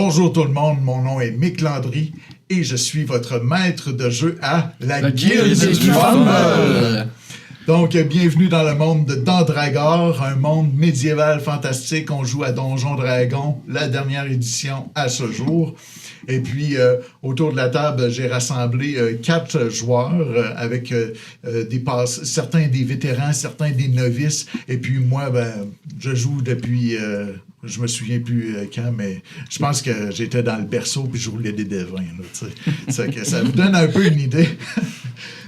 Bonjour tout le monde, mon nom est Mick Landry et je suis votre maître de jeu à la Guilde du Fumble. Donc, bienvenue dans le monde de Dandragore, un monde médiéval fantastique. On joue à Donjon Dragon, la dernière édition à ce jour. Et puis, autour de la table, j'ai rassemblé 4 joueurs avec certains des vétérans, certains des novices. Et puis moi, je joue depuis... je me souviens plus quand, mais je pense que j'étais dans le berceau puis je roulais des devins. Ça vous donne un peu une idée.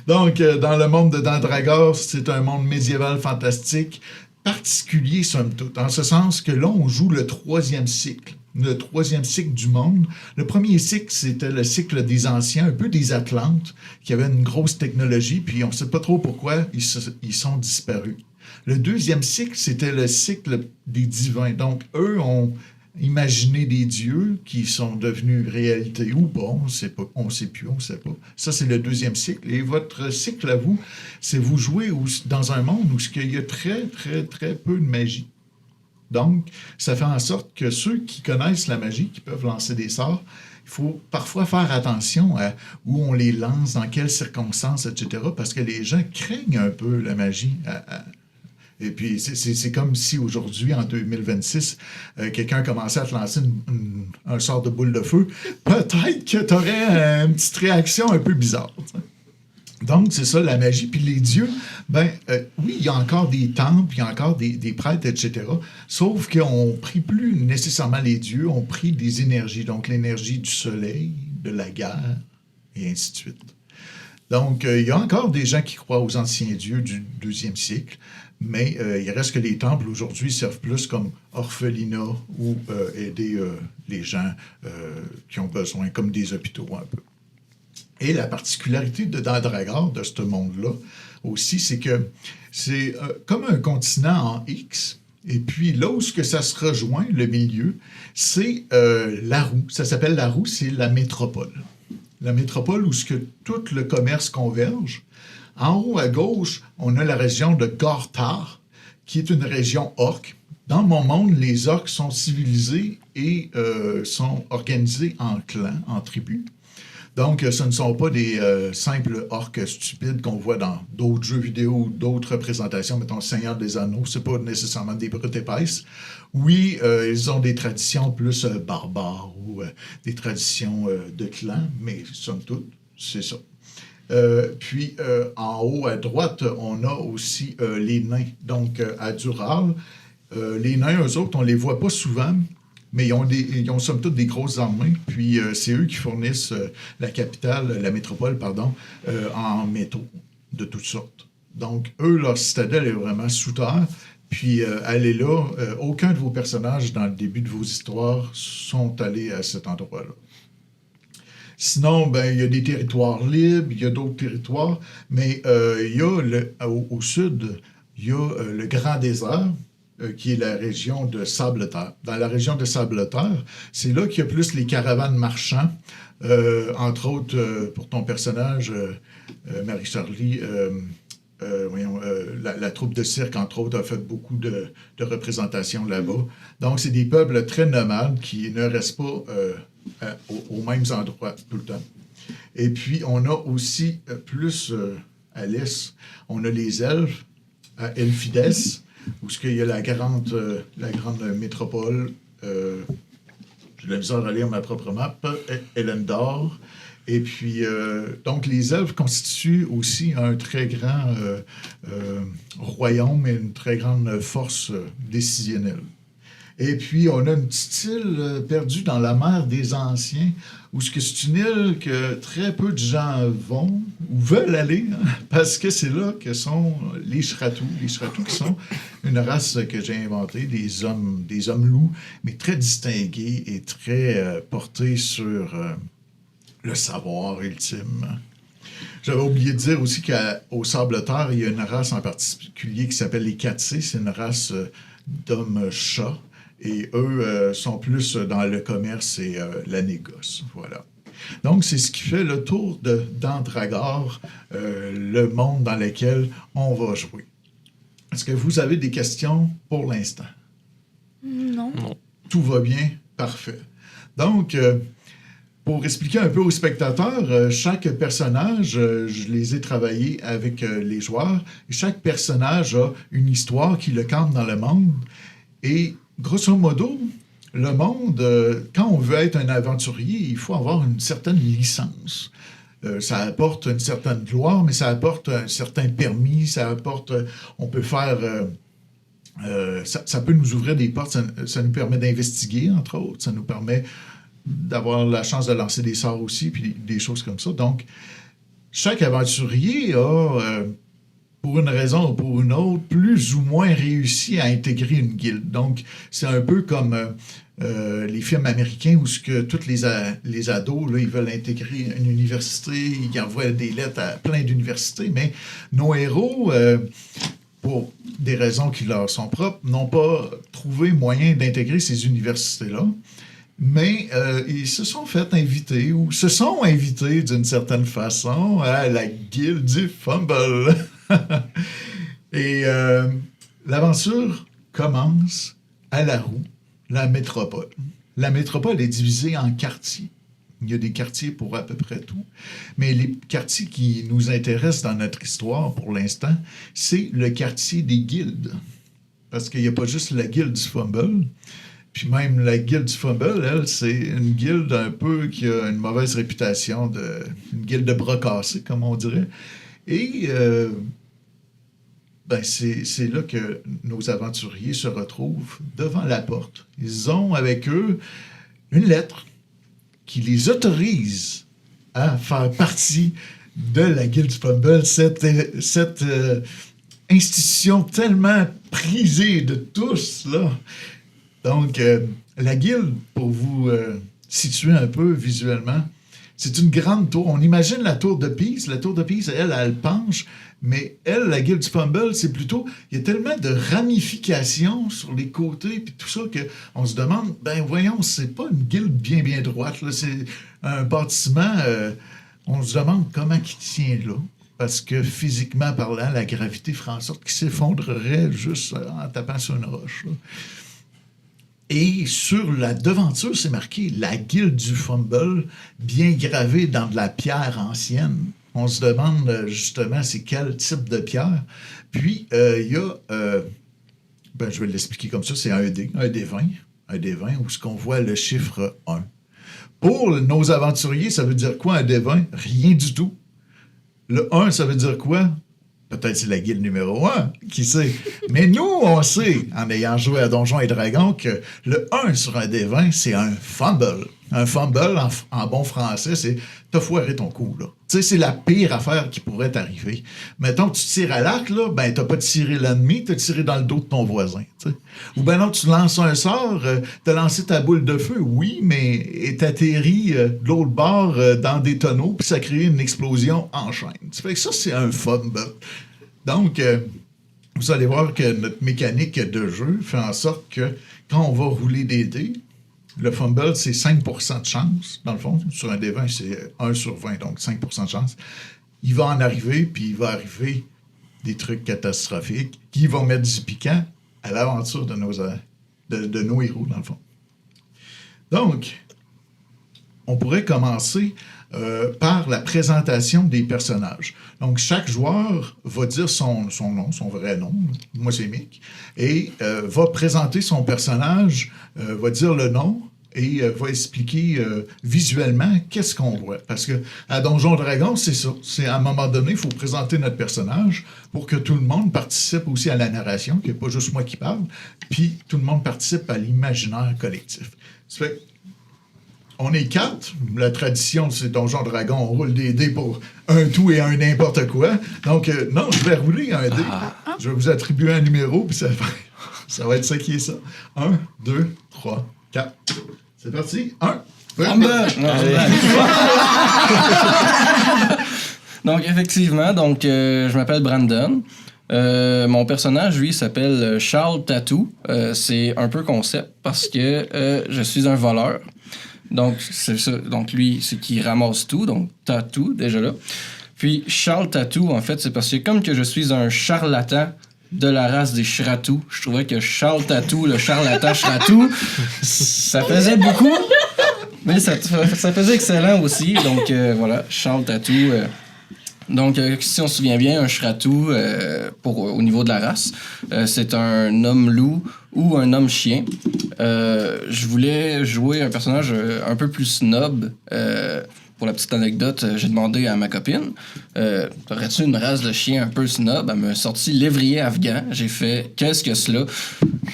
Donc, dans le monde de Dandragore, c'est un monde médiéval fantastique, particulier somme toute, en ce sens que là, on joue le 3e cycle. Le 3e cycle du monde. Le premier cycle, c'était le cycle des anciens, un peu des Atlantes, qui avaient une grosse technologie, puis on ne sait pas trop pourquoi ils sont disparus. Le 2e cycle, c'était le cycle des divins. Donc, eux ont imaginé des dieux qui sont devenus réalité ou pas, on ne sait plus. Ça, c'est le 2e cycle. Et votre cycle, à vous, c'est vous jouez dans un monde où il y a très, très, très peu de magie. Donc, ça fait en sorte que ceux qui connaissent la magie, qui peuvent lancer des sorts, il faut parfois faire attention à où on les lance, dans quelles circonstances, etc., parce que les gens craignent un peu la magie. Et puis, c'est comme si aujourd'hui, en 2026, quelqu'un commençait à te lancer un sort de boule de feu. Peut-être que tu aurais une petite réaction un peu bizarre. T'sais. Donc, c'est ça, la magie. Puis les dieux, oui, il y a encore des temples, il y a encore des prêtres, etc. Sauf qu'on ne prie plus nécessairement les dieux, on prie des énergies. Donc, l'énergie du soleil, de la guerre, et ainsi de suite. Donc, il y a encore des gens qui croient aux anciens dieux du 2e siècle, mais il reste que les temples aujourd'hui servent plus comme orphelinat ou aider les gens qui ont besoin, comme des hôpitaux un peu. Et la particularité de Dandragore, de ce monde-là aussi, c'est que c'est comme un continent en X, et puis là où ça se rejoint, le milieu, c'est la roue. Ça s'appelle la roue, c'est la métropole. La métropole où tout le commerce converge. En haut à gauche, on a la région de Gortar, qui est une région orque. Dans mon monde, les orques sont civilisés et sont organisés en clans, en tribus. Donc, ce ne sont pas des simples orques stupides qu'on voit dans d'autres jeux vidéo ou d'autres représentations, mettons Seigneur des Anneaux, c'est pas nécessairement des brutes épaisses. Oui, ils ont des traditions plus barbares ou des traditions de clans, mais somme toute, c'est ça. Puis, en haut à droite, on a aussi les nains. Donc, à Dural, les nains, eux autres, on les voit pas souvent, mais ils ont somme toute des grosses armées, puis c'est eux qui fournissent la métropole, en métaux de toutes sortes. Donc, eux, leur citadelle est vraiment sous terre, puis elle est là. Aucun de vos personnages, dans le début de vos histoires, sont allés à cet endroit-là. Sinon, il y a des territoires libres, il y a d'autres territoires, mais il y a au sud, il y a le Grand Désert, qui est la région de Sable-Terre. Dans la région de Sable-Terre, c'est là qu'il y a plus les caravanes marchands. Entre autres, pour ton personnage, Marie-Charlie, la troupe de cirque, entre autres, a fait beaucoup de représentations là-bas. Donc, c'est des peuples très nomades qui ne restent pas aux mêmes endroits tout le temps. Et puis, on a aussi plus à l'est, on a les elfes à Elfides, où il y a la grande métropole, j'ai la misère à lire ma propre map, Elendor. Et puis, donc, les elfes constituent aussi un très grand royaume et une très grande force décisionnelle. Et puis, on a une petite île perdue dans la mer des Anciens, où c'est une île que très peu de gens vont ou veulent aller, parce que c'est là que sont les Shratou. Les Shratou qui sont une race que j'ai inventée, des hommes loups, mais très distingués et très portés sur le savoir ultime. J'avais oublié de dire aussi qu'au Sable-Terre, il y a une race en particulier qui s'appelle les Katsé. C'est une race d'hommes-chats. Et eux sont plus dans le commerce et la négoce. Voilà. Donc, c'est ce qui fait le tour de Dandragore, le monde dans lequel on va jouer. Est-ce que vous avez des questions pour l'instant? Non. Tout va bien? Parfait. Donc, pour expliquer un peu aux spectateurs, chaque personnage, je les ai travaillés avec les joueurs, et chaque personnage a une histoire qui le campe dans le monde. Et grosso modo, le monde, quand on veut être un aventurier, il faut avoir une certaine licence. Ça apporte une certaine gloire, mais ça apporte un certain permis, ça apporte... on peut faire... ça peut nous ouvrir des portes, ça nous permet d'investiguer, entre autres, ça nous permet d'avoir la chance de lancer des sorts aussi, puis des choses comme ça. Donc, chaque aventurier a, pour une raison ou pour une autre, plus ou moins réussi à intégrer une guilde. Donc, c'est un peu comme les films américains où tous les ados, là, ils veulent intégrer une université, ils envoient des lettres à plein d'universités, mais nos héros... pour des raisons qui leur sont propres, n'ont pas trouvé moyen d'intégrer ces universités-là. Mais ils se sont fait inviter, ou se sont invités d'une certaine façon à la guilde du Fumble. Et l'aventure commence à La Roue, la métropole. La métropole est divisée en quartiers. Il y a des quartiers pour à peu près tout. Mais les quartiers qui nous intéressent dans notre histoire pour l'instant, c'est le quartier des guildes. Parce qu'il n'y a pas juste la guilde du Fumble. Puis même la guilde du Fumble, elle, c'est une guilde un peu qui a une mauvaise réputation, une guilde de bras cassés, comme on dirait. Et c'est là que nos aventuriers se retrouvent devant la porte. Ils ont avec eux une lettre qui les autorise à faire partie de la guilde du Fumble, cette institution tellement prisée de tous, là. Donc, la guilde, pour vous situer un peu visuellement, c'est une grande tour. On imagine la tour de Pise. La tour de Pise, elle penche, mais elle, la guilde du Fumble, c'est plutôt... Il y a tellement de ramifications sur les côtés, puis tout ça, qu'on se demande, voyons, c'est pas une guilde bien droite, là. C'est un bâtiment... on se demande comment il tient là. Parce que physiquement parlant, la gravité ferait en sorte qu'il s'effondrerait juste en tapant sur une roche, là. Et sur la devanture, c'est marqué « La guilde du Fumble », bien gravé dans de la pierre ancienne. On se demande justement c'est quel type de pierre. Puis, il y a... je vais l'expliquer comme ça, c'est un dé 20. Un dé 20 où ce qu'on voit le chiffre 1. Pour nos aventuriers, ça veut dire quoi un dé 20? Rien du tout. Le 1, ça veut dire quoi? Peut-être c'est la guilde numéro 1, qui sait. Mais nous, on sait, en ayant joué à Donjons et Dragons, que le 1 sur un des 20, c'est un fumble. Un fumble, en bon français, c'est « t'as foiré ton coup », là. Tu sais, c'est la pire affaire qui pourrait t'arriver. Mettons que tu tires à l'arc, là, t'as pas tiré l'ennemi, t'as tiré dans le dos de ton voisin, tu sais. Ou non, tu lances un sort, t'as lancé ta boule de feu, oui, mais t'atterris de l'autre bord dans des tonneaux, puis ça crée une explosion en chaîne. Ça fait que ça, c'est un fumble. Donc, vous allez voir que notre mécanique de jeu fait en sorte que quand on va rouler des dés, le fumble, c'est 5% de chance, dans le fond. Sur un D20, c'est 1 sur 20, donc 5% de chance. Il va en arriver, puis il va arriver des trucs catastrophiques qui vont mettre du piquant à l'aventure de nos héros, dans le fond. Donc, on pourrait commencer par la présentation des personnages. Donc, chaque joueur va dire son nom, son vrai nom, moi c'est Mick, et va présenter son personnage, va dire le nom, et va expliquer visuellement qu'est-ce qu'on voit. Parce que à Donjons Dragons, c'est ça. C'est à un moment donné, il faut présenter notre personnage pour que tout le monde participe aussi à la narration, qu'il n'y ait pas juste moi qui parle, puis tout le monde participe à l'imaginaire collectif. Ça fait on est 4. La tradition, c'est Donjons Dragons. On roule des dés pour un tout et un n'importe quoi. Donc, non, je vais rouler un dé. Je vais vous attribuer un numéro, puis ça va être ça qui est ça. 1, 2, 3, 4. C'est parti. 1. Donc, effectivement, je m'appelle Brandon. Mon personnage, lui, s'appelle Charles Tattoo. C'est un peu concept parce que je suis un voleur. Donc, c'est ça. Donc, lui, c'est qui ramasse tout. Donc, Tattoo, déjà là. Puis, Charles Tattoo, en fait, c'est parce que comme que je suis un charlatan de la race des Shratou, je trouvais que Charles Tattoo, le charlatan Shratou, ça faisait beaucoup. Mais ça faisait excellent aussi. Donc, voilà, Charles Tatou. Donc, si on se souvient bien, un Shratou, au niveau de la race, c'est un homme-loup ou un homme-chien. Je voulais jouer un personnage un peu plus snob. Pour la petite anecdote, j'ai demandé à ma copine, aurais-tu une race de chien un peu snob? Elle m'a sorti lévrier afghan. J'ai fait, qu'est-ce que cela?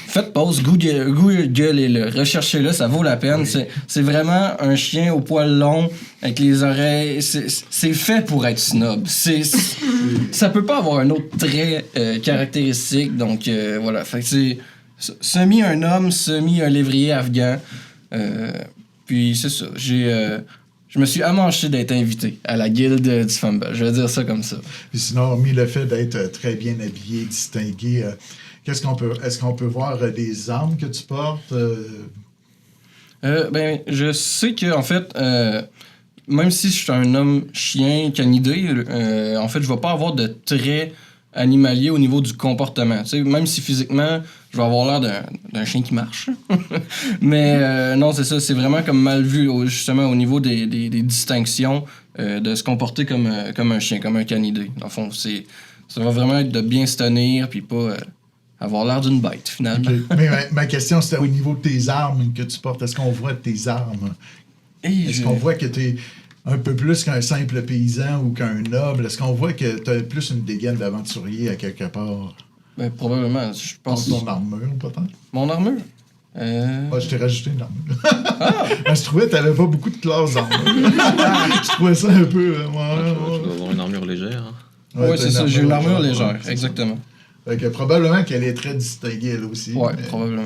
Faites pause, googlez-le, recherchez-le, ça vaut la peine. Oui. C'est vraiment un chien au poil long, avec les oreilles. C'est fait pour être snob. Ça peut pas avoir un autre trait caractéristique. Donc, voilà. Fait que c'est semi un homme, semi un lévrier afghan. Puis, c'est ça. Je me suis amanché d'être invité à la guilde du Fumble. Je vais dire ça comme ça. Puis sinon, hormis le fait d'être très bien habillé, distingué, est-ce qu'on peut voir des armes que tu portes? Je sais que en fait, même si je suis un homme chien canidé, en fait, je vais pas avoir de traits animaliers au niveau du comportement. Tu sais, même si physiquement, je vais avoir l'air d'un chien qui marche. Mais non, c'est ça. C'est vraiment comme mal vu, justement, au niveau des distinctions de se comporter comme un chien, comme un canidé. Dans le fond, ça va vraiment être de bien se tenir, puis pas avoir l'air d'une bête, finalement. Okay. Mais ma question, c'était au niveau de tes armes que tu portes. Est-ce qu'on voit tes armes? Est-ce qu'on voit que tu es un peu plus qu'un simple paysan ou qu'un noble? Est-ce qu'on voit que tu as plus une dégaine d'aventurier à quelque part? Ben, probablement. Je pense. Ton armure, peut-être? Mon armure? Je t'ai rajouté une armure. Je trouvais que tu n'avais pas beaucoup de classes d'armure. Je trouvais ça un peu... Tu dois avoir une armure légère. Hein? Oui, c'est ça. J'ai une armure légère, exactement. Donc, probablement qu'elle est très distinguée, elle aussi. Oui, probablement.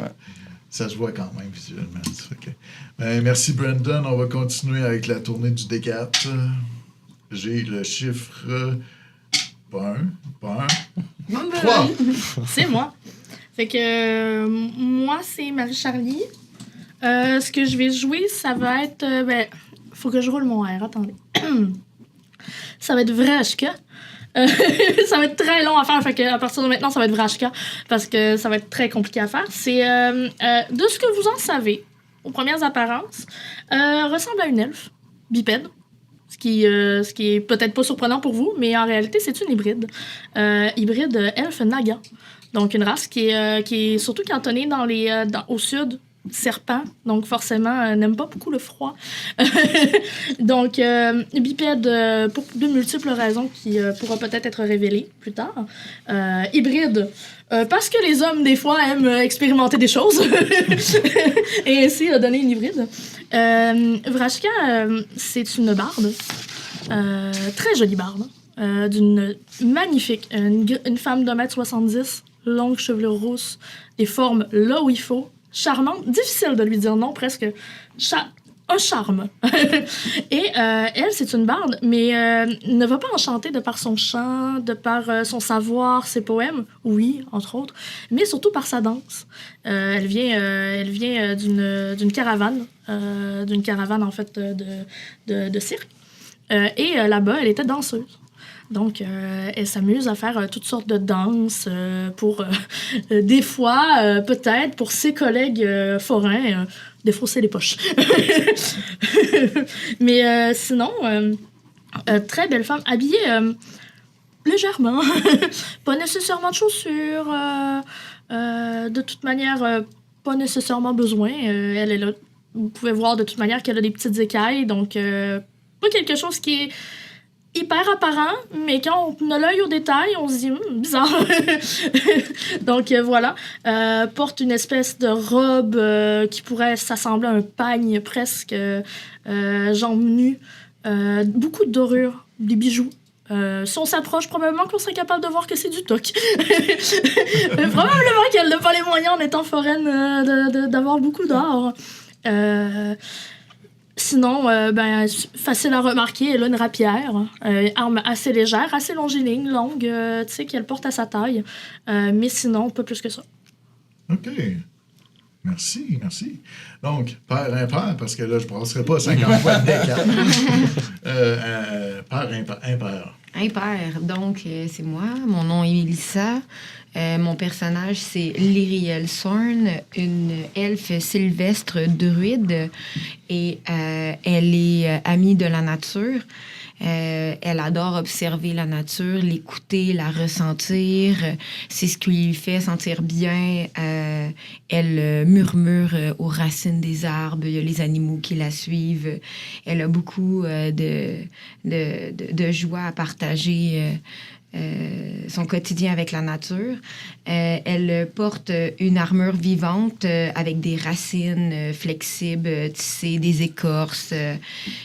Ça se voit quand même visuellement. Okay. Merci, Brandon. On va continuer avec la tournée du D4. J'ai le chiffre... Pas un. 3. C'est moi. Fait que moi, c'est Marie-Charlie. Ce que je vais jouer, ça va être... faut que je roule mon R, attendez. Ça va être Vrashka. Ça va être très long à faire, fait que à partir de maintenant, ça va être Vrashka, parce que ça va être très compliqué à faire. C'est, de ce que vous en savez, aux premières apparences, ressemble à une elfe, bipède. Ce qui est peut-être pas surprenant pour vous, mais en réalité, c'est une hybride. Hybride elfe-naga. Donc, une race qui est surtout cantonnée au sud, serpent, donc forcément, n'aime pas beaucoup le froid. Donc, bipède pour de multiples raisons qui pourra peut-être être révélées plus tard. Hybride, parce que les hommes, des fois, aiment expérimenter des choses. Et ainsi, donner une hybride. Vrashka, c'est une barde. Très jolie barde. D'une magnifique, une femme d'1m70, longue chevelure rousse, des formes là où il faut, charmante, difficile de lui dire non, presque un charme. Et elle, c'est une barde, mais ne va pas enchanter de par son chant, de par son savoir, ses poèmes, oui, entre autres, mais surtout par sa danse. Elle vient d'une caravane, en fait, de cirque. Et là-bas, elle était danseuse. Donc, elle s'amuse à faire toutes sortes de danses pour, des fois, peut-être, pour ses collègues forains, défausser les poches. Mais sinon, très belle femme, habillée légèrement. Pas nécessairement de chaussures. De toute manière, pas nécessairement besoin. Elle est là. Vous pouvez voir de toute manière qu'elle a des petites écailles. Donc, pas quelque chose qui est hyper apparent, mais quand on a l'œil au détail, on se dit bizarre. Donc voilà, porte une espèce de robe qui pourrait s'assembler à un pagne presque, jambes nues, beaucoup de dorures, des bijoux. Si on s'approche, probablement qu'on serait capable de voir que c'est du toc. Probablement qu'elle n'a pas les moyens, en étant foraine, d'avoir beaucoup d'or. Sinon, facile à remarquer, elle a une rapière, arme assez légère, assez longiligne, longue, tu sais, qu'elle porte à sa taille. Mais sinon, pas plus que ça. OK. Merci. Donc, père impair, parce que là, je ne passerai pas 50 fois de D4. Père impair. Impair, donc c'est moi. Mon nom est Melissa. Mon personnage, c'est Lyriel Sorn, une elfe sylvestre druide. et elle est amie de la nature. Elle adore observer la nature, l'écouter, la ressentir. C'est ce qui lui fait sentir bien. Elle murmure aux racines des arbres. Il y a les animaux qui la suivent. Elle a beaucoup de joie à partager son quotidien avec la nature. Elle porte une armure vivante avec des racines flexibles, tissées, des écorces.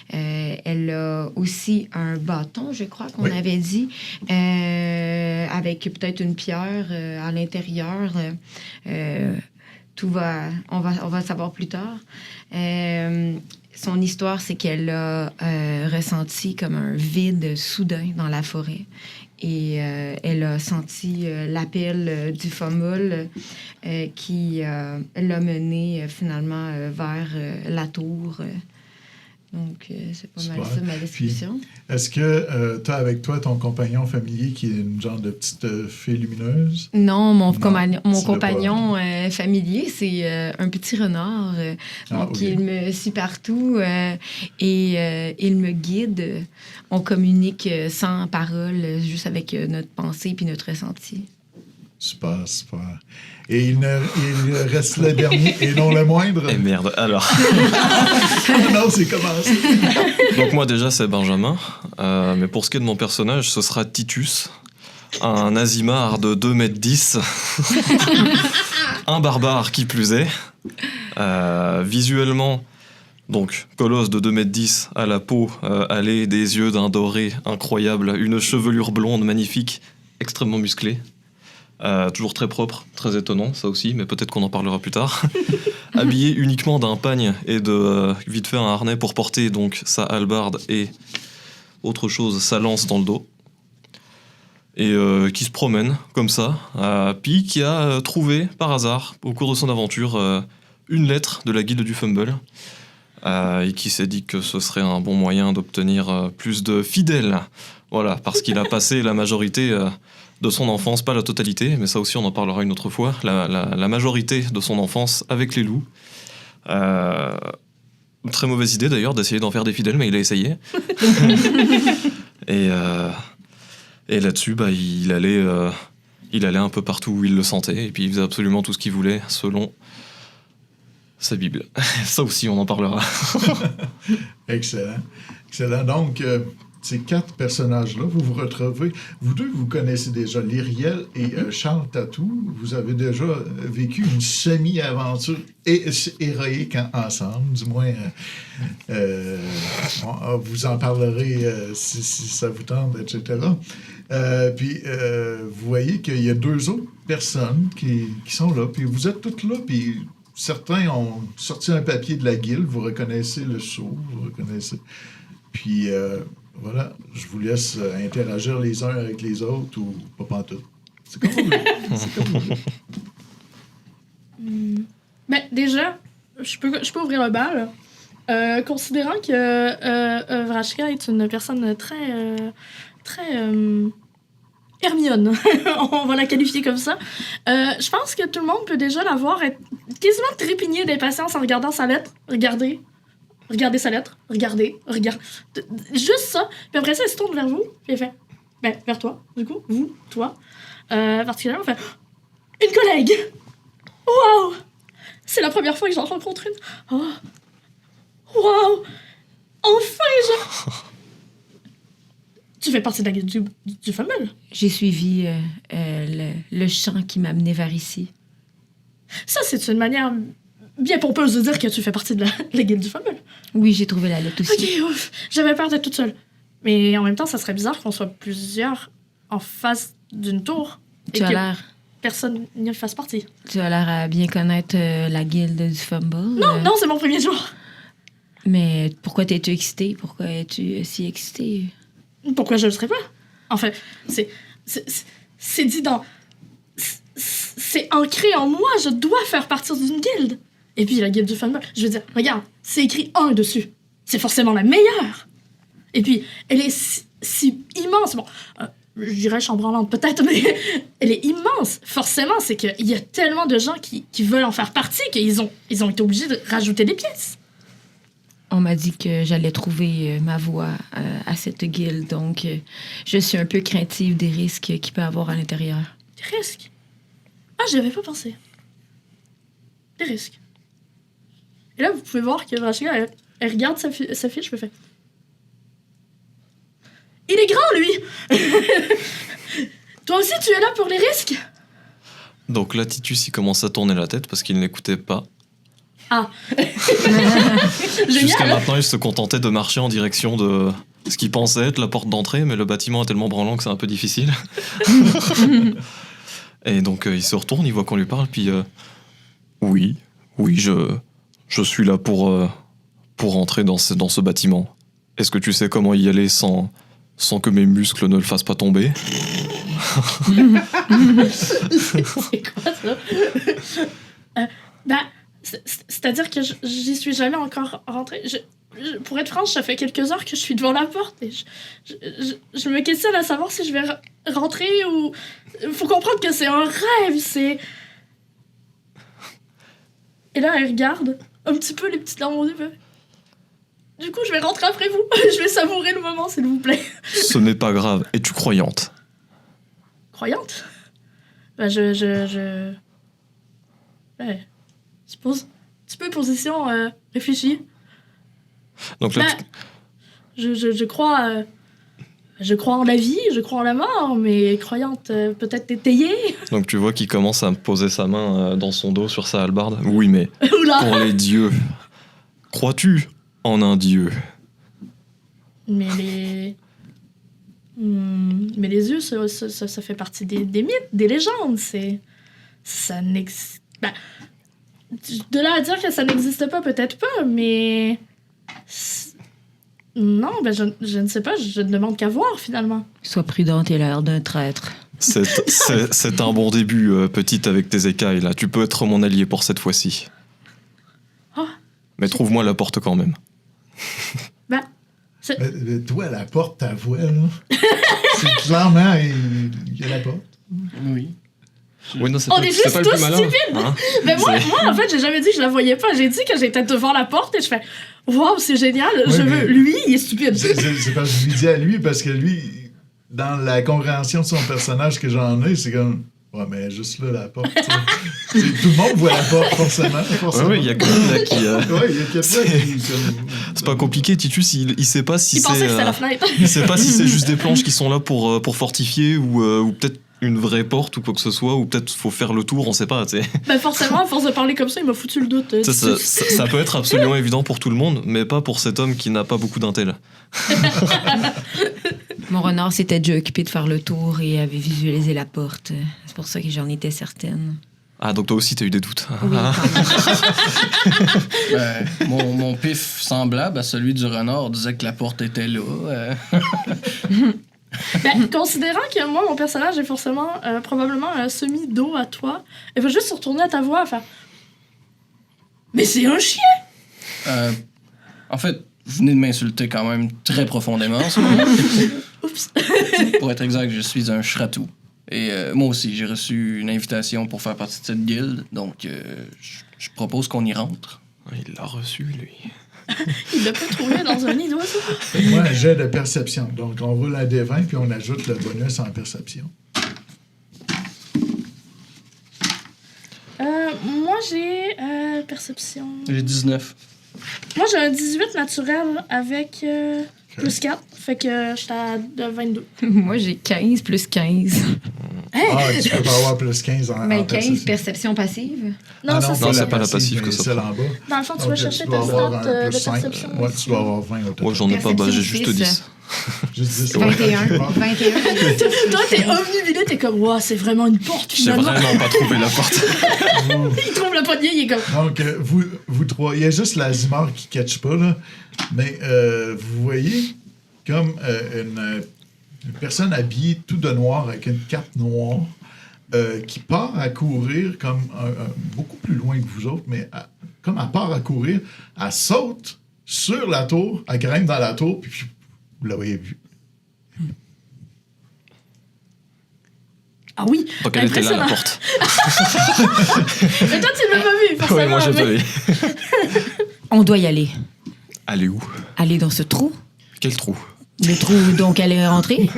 Elle a aussi un bâton, je crois qu'on avait dit, avec peut-être une pierre à l'intérieur. On va savoir plus tard. Son histoire, c'est qu'elle a ressenti comme un vide soudain dans la forêt. Et elle a senti l'appel du Fomul qui l'a menée finalement vers la tour. Donc, c'est pas mal ça, ma description. Puis, est-ce que tu as avec toi ton compagnon familier qui est une genre de petite fée lumineuse? Non, mon compagnon familier, c'est un petit renard. Donc, il me suit partout et il me guide. On communique sans parole, juste avec notre pensée puis notre ressenti. Super. Et il reste le dernier et non le moindre. Et merde, alors. Non, c'est commencé. Donc moi déjà c'est Benjamin, mais pour ce qui est de mon personnage, ce sera Titus, un Azimard de 2,10 m, un barbare qui plus est. Visuellement, donc colosse de 2,10 m, à la peau allée, des yeux d'un doré incroyable, une chevelure blonde magnifique, extrêmement musclée. Toujours très propre, très étonnant, ça aussi, mais peut-être qu'on en parlera plus tard. Habillé uniquement d'un pagne et de vite fait un harnais pour porter donc sa hallebarde et autre chose, sa lance dans le dos. Et qui se promène comme ça, puis qui a trouvé par hasard, au cours de son aventure, une lettre de la guilde du Fumble, et qui s'est dit que ce serait un bon moyen d'obtenir plus de fidèles. Voilà, parce qu'il a passé la majorité de son enfance, pas la totalité, mais ça aussi on en parlera une autre fois, la majorité de son enfance avec les loups. Très mauvaise idée d'ailleurs d'essayer d'en faire des fidèles, mais il a essayé. Et là-dessus, il allait un peu partout où il le sentait, et puis il faisait absolument tout ce qu'il voulait selon sa Bible. Ça aussi on en parlera. Excellent. Donc, ces 4 personnages-là, vous vous retrouvez. Vous deux, vous connaissez déjà Lyriel et Charles Tatou. Vous avez déjà vécu une semi-aventure héroïque ensemble. Du moins, vous en parlerez si ça vous tente, etc. Puis, vous voyez qu'il y a 2 autres personnes qui sont là. Puis vous êtes toutes là. Puis certains ont sorti un papier de la guilde. Vous reconnaissez le sceau. Vous reconnaissez. Puis... voilà, je vous laisse interagir les uns avec les autres ou pas pantoute. C'est comme vous voulez. Ben, déjà, je peux ouvrir le bal. Considérant que Vrachka est une personne très Hermione, on va la qualifier comme ça, je pense que tout le monde peut déjà la voir être quasiment trépigné d'impatience en regardant sa lettre. Regardez sa lettre. Regarde. Juste ça. Puis après ça, elle se tourne vers vous. Puis elle fait... Ben, vers toi, du coup. Vous, toi. Particulièrement, elle fait... Une collègue! Wow! C'est la première fois que j'en rencontre une. Oh! Wow! Enfin, Tu fais partie de la guilde du Fumble? J'ai suivi le champ qui m'a amené vers ici. Ça, c'est une manière... bien pompeuse de dire que tu fais partie de la guilde du Fumble. Oui, j'ai trouvé la lettre aussi. Ok, ouf. J'avais peur d'être toute seule. Mais en même temps, ça serait bizarre qu'on soit plusieurs en face d'une tour. Tu as l'air... personne n'y fasse partie. Tu as l'air à bien connaître la guilde du Fumble. Non, c'est mon premier jour. Mais pourquoi t'es-tu excitée? Pourquoi es-tu si excitée? Pourquoi je le serais pas? En fait, c'est dit dans... C'est ancré en moi, je dois faire partie d'une guilde. Et puis la guilde du Fumble, je veux dire, regarde, c'est écrit 1 dessus. C'est forcément la meilleure. Et puis, elle est si immense. Bon, je dirais chambranlante peut-être, mais elle est immense. Forcément, c'est qu'il y a tellement de gens qui veulent en faire partie qu'ils ont été obligés de rajouter des pièces. On m'a dit que j'allais trouver ma voie à cette guilde, donc je suis un peu craintive des risques qu'il peut y avoir à l'intérieur. Des risques? Ah, j'y avais pas pensé. Des risques. Et là, vous pouvez voir que Rachel, elle regarde sa fiche, me fait... Il est grand, lui! Toi aussi, tu es là pour les risques? Donc là, Titus, il commence à tourner la tête parce qu'il n'écoutait pas. Ah. Jusqu'à Génial. maintenant, il se contentait de marcher en direction de ce qu'il pensait être la porte d'entrée, mais le bâtiment est tellement branlant que c'est un peu difficile. Et donc, il se retourne, il voit qu'on lui parle, puis... Oui, je suis là pour entrer dans ce bâtiment. Est-ce que tu sais comment y aller sans que mes muscles ne le fassent pas tomber? C'est quoi, ça? C'est-à-dire que j'y suis jamais encore rentrée. Pour être franche, ça fait quelques heures que je suis devant la porte et je me questionne à savoir si je vais rentrer ou... Faut comprendre que c'est un rêve, c'est... Et là, elle regarde un petit peu les petites larmes aux yeux. Du coup, je vais rentrer après vous. Je vais savourer le moment, s'il vous plaît. Ce n'est pas grave. Es-tu croyante? Croyante? Ouais. Petit peu position réfléchie. Donc là, Je crois... je crois en la vie, je crois en la mort, mais croyante peut-être étayée. donc tu vois qu'il commence à poser sa main dans son dos sur sa hallebarde. Oui, mais Oula! pour les dieux, crois-tu en un dieu? Mais les yeux, ça fait partie des mythes, des légendes. Ça n'existe... de là à dire que ça n'existe pas, peut-être pas, mais... Non, je ne sais pas, je ne demande qu'à voir, finalement. Sois prudente, et l'air d'un traître. C'est un bon début, petite, avec tes écailles, là. Tu peux être mon allié pour cette fois-ci. Oh. Mais trouve-moi la porte quand même. Toi, la porte, ta voix, là. C'est clairement, il y a la porte. Oui. Oui, non, c'est On est juste pas le plus tous malin. stupides! Hein? Mais moi, en fait, j'ai jamais dit que je la voyais pas. J'ai dit que j'étais devant la porte et je fais « Wow, c'est génial! Ouais, mais- Lui, il est stupide! » C'est parce que je lui dis à lui, parce que lui, dans la compréhension de son personnage que j'en ai, c'est comme... Ouais, mais juste là, la porte. Tout le monde voit la porte, forcément. Ouais, il y a quelqu'un là qui... Ouais, il y a quelqu'un qui... C'est pas compliqué, Titus, il sait pas si Il pensait que c'est... c'était la fenêtre. il sait pas si c'est juste des planches qui sont là pour fortifier ou peut-être une vraie porte ou quoi que ce soit, ou peut-être faut faire le tour, on sait pas, tu sais. Ben forcément, à force de parler comme ça, il m'a foutu le doute. Ça peut être absolument évident pour tout le monde, mais pas pour cet homme qui n'a pas beaucoup d'intel. Mon renard s'était déjà occupé de faire le tour et avait visualisé la porte. C'est pour ça que j'en étais certaine. Ah, donc toi aussi t'as eu des doutes. Oui, quand même. Mon pif semblable à celui du renard disait que la porte était là. Considérant que moi, mon personnage est forcément probablement un semi-dos à toi, il va juste se retourner à ta voix et faire « Mais c'est un chien! En fait, vous venez de m'insulter quand même très profondément. Ça. » Oups! Pour être exact, je suis un Shratou. Et moi aussi, j'ai reçu une invitation pour faire partie de cette guilde, donc je propose qu'on y rentre. Il l'a reçu, lui. Il l'a pas trouvé dans un nid d'oiseau. Moi, un jet de perception. Donc, on roule un D20, puis on ajoute le bonus en perception. Moi, j'ai perception. J'ai 19. Moi, j'ai un 18 naturel avec plus 4. Fait que j'étais à 22. Moi, j'ai 15 plus 15. Ah, tu peux pas avoir plus 15 en Mais en 15, perception passive. Non, Ah ça, non, c'est c'est... pas la passive que ça c'est celle en bas. Dans le fond, tu Donc, vas chercher dois ta avoir stat un de plus 5. perception. Ouais, tu dois avoir 20 au total. Moi j'en ai pas, j'ai Perception juste 6. 10. Juste 10. 21. 21. Toi, t'es omnubilé, t'es comme, wow, c'est vraiment une porte, J'ai finalement. vraiment pas trouvé la porte. Il trouve le poignet, il est comme... Donc, vous trois, il y a juste l'Azimar qui ne catch pas, là. Mais vous voyez comme une personne habillée tout de noir avec une cape noire qui part à courir comme beaucoup plus loin que vous autres, mais comme elle part à courir, elle saute sur la tour, elle grimpe dans la tour, puis vous l'avez vu. Ah oui, Donc elle était là, la impressionnant. porte. Mais toi, tu l'as pas vu, forcément. Oui, moi j'ai pas mais- vu. On doit y aller. Aller où? Aller dans ce trou. Quel trou? Le trou donc elle est rentrée.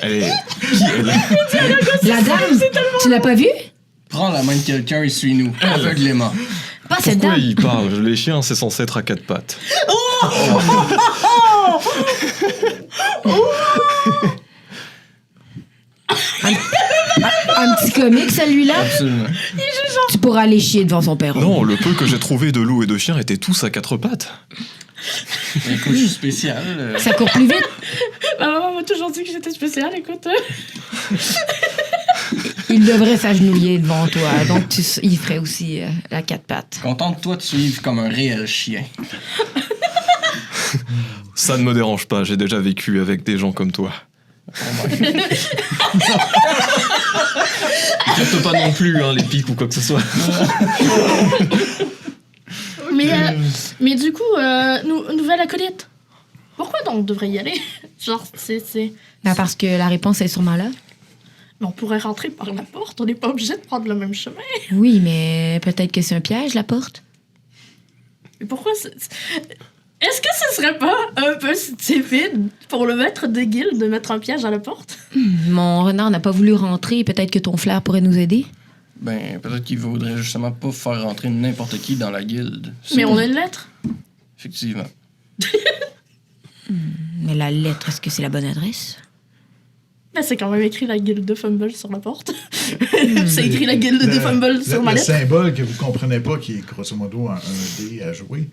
Elle est... Qui elle est? La dame, tu l'as pas vue? Prends la main de quelqu'un et suis-nous, aveuglément. Pas cette Pourquoi dame. il parle? Les chiens, c'est censé être à 4 pattes. Un petit comique, celui-là. Absolument. Tu pourras aller chier devant son père. Non, le peu que j'ai trouvé de loups et de chiens étaient tous à 4 pattes. Écoute, je suis spécial. Ça court plus vite. Ma maman m'a toujours dit que j'étais spéciale, écoute. Il devrait s'agenouiller devant toi. Donc, il ferait aussi la 4 pattes. Contente-toi de suivre comme un réel chien. Ça ne me dérange pas, j'ai déjà vécu avec des gens comme toi. Capte pas non plus les pics ou quoi que ce soit. Mais du coup, nouvelle acolyte. Pourquoi donc on devrait y aller? Genre, c'est... Ben, parce que la réponse est sûrement là. Mais on pourrait rentrer par la porte, on n'est pas obligé de prendre le même chemin. Oui, mais peut-être que c'est un piège, la porte. Mais pourquoi est-ce que ce serait pas un peu stupide pour le maître de guilde de mettre un piège à la porte? Mon renard n'a pas voulu rentrer. Peut-être que ton flair pourrait nous aider. Ben, peut-être qu'il voudrait justement pas faire rentrer n'importe qui dans la guilde. Mais on a une lettre. Effectivement. Mais la lettre, est-ce que c'est la bonne adresse? Ben, c'est quand même écrit la guilde de Fumble sur la porte. C'est écrit la guilde des Fumble sur ma Le lettre. symbole que vous comprenez pas, qui est grosso modo un dé à jouer,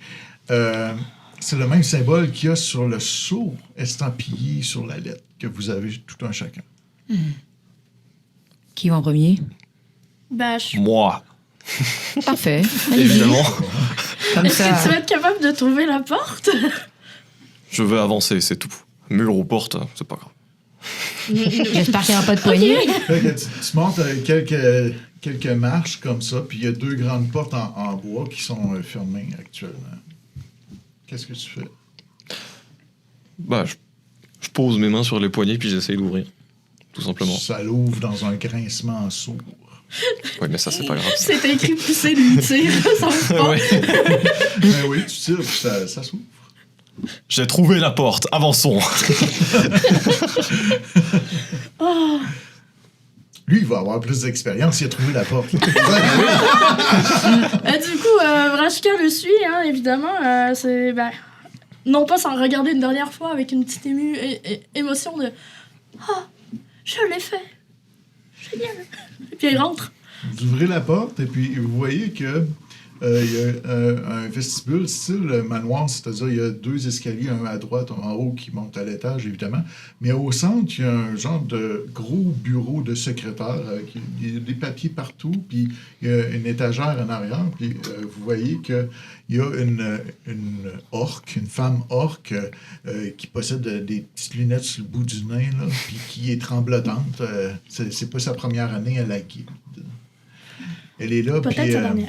c'est le même symbole qu'il y a sur le sceau estampillé sur la lettre que vous avez tout un chacun. Qui va en premier? Ben, je... Moi, Parfait. Allez-y. évidemment. Comme Est-ce que tu ça. vas être capable de trouver la porte? Je vais avancer, c'est tout. Mur ou porte, c'est pas grave. J'espère qu'il n'y aura pas de poignée. Fait que tu montes quelques marches comme ça, puis il y a 2 grandes portes en bois qui sont fermées actuellement. Qu'est-ce que tu fais? Bah, je pose mes mains sur les poignets puis j'essaye d'ouvrir. Tout simplement. Ça l'ouvre dans un grincement sourd. Ouais, mais ça, c'est pas grave. C'est écrit pousser lui tire, ça va pas. Ouais. Ben oui, tu tires, puis ça s'ouvre. J'ai trouvé la porte, avançons. Lui, il va avoir plus d'expérience, il a trouvé la porte. Du coup, Vrashka le suit, hein, évidemment. C'est, ben, non pas sans regarder une dernière fois avec une petite émotion de « Ah, je l'ai fait! Génial! » Et puis il rentre. Vous ouvrez la porte et puis vous voyez que il y a un vestibule style manoir, c'est-à-dire il y a 2 escaliers, un à droite, un en haut qui monte à l'étage, évidemment. Mais au centre, il y a un genre de gros bureau de secrétaire. Il y a des papiers partout, puis il y a une étagère en arrière. Puis vous voyez qu'il y a une orque, une femme orque, qui possède des petites lunettes sur le bout du nez, là, puis qui est tremblotante. C'est pas sa première année à la guilde. Elle est là, Peut-être puis sa dernière.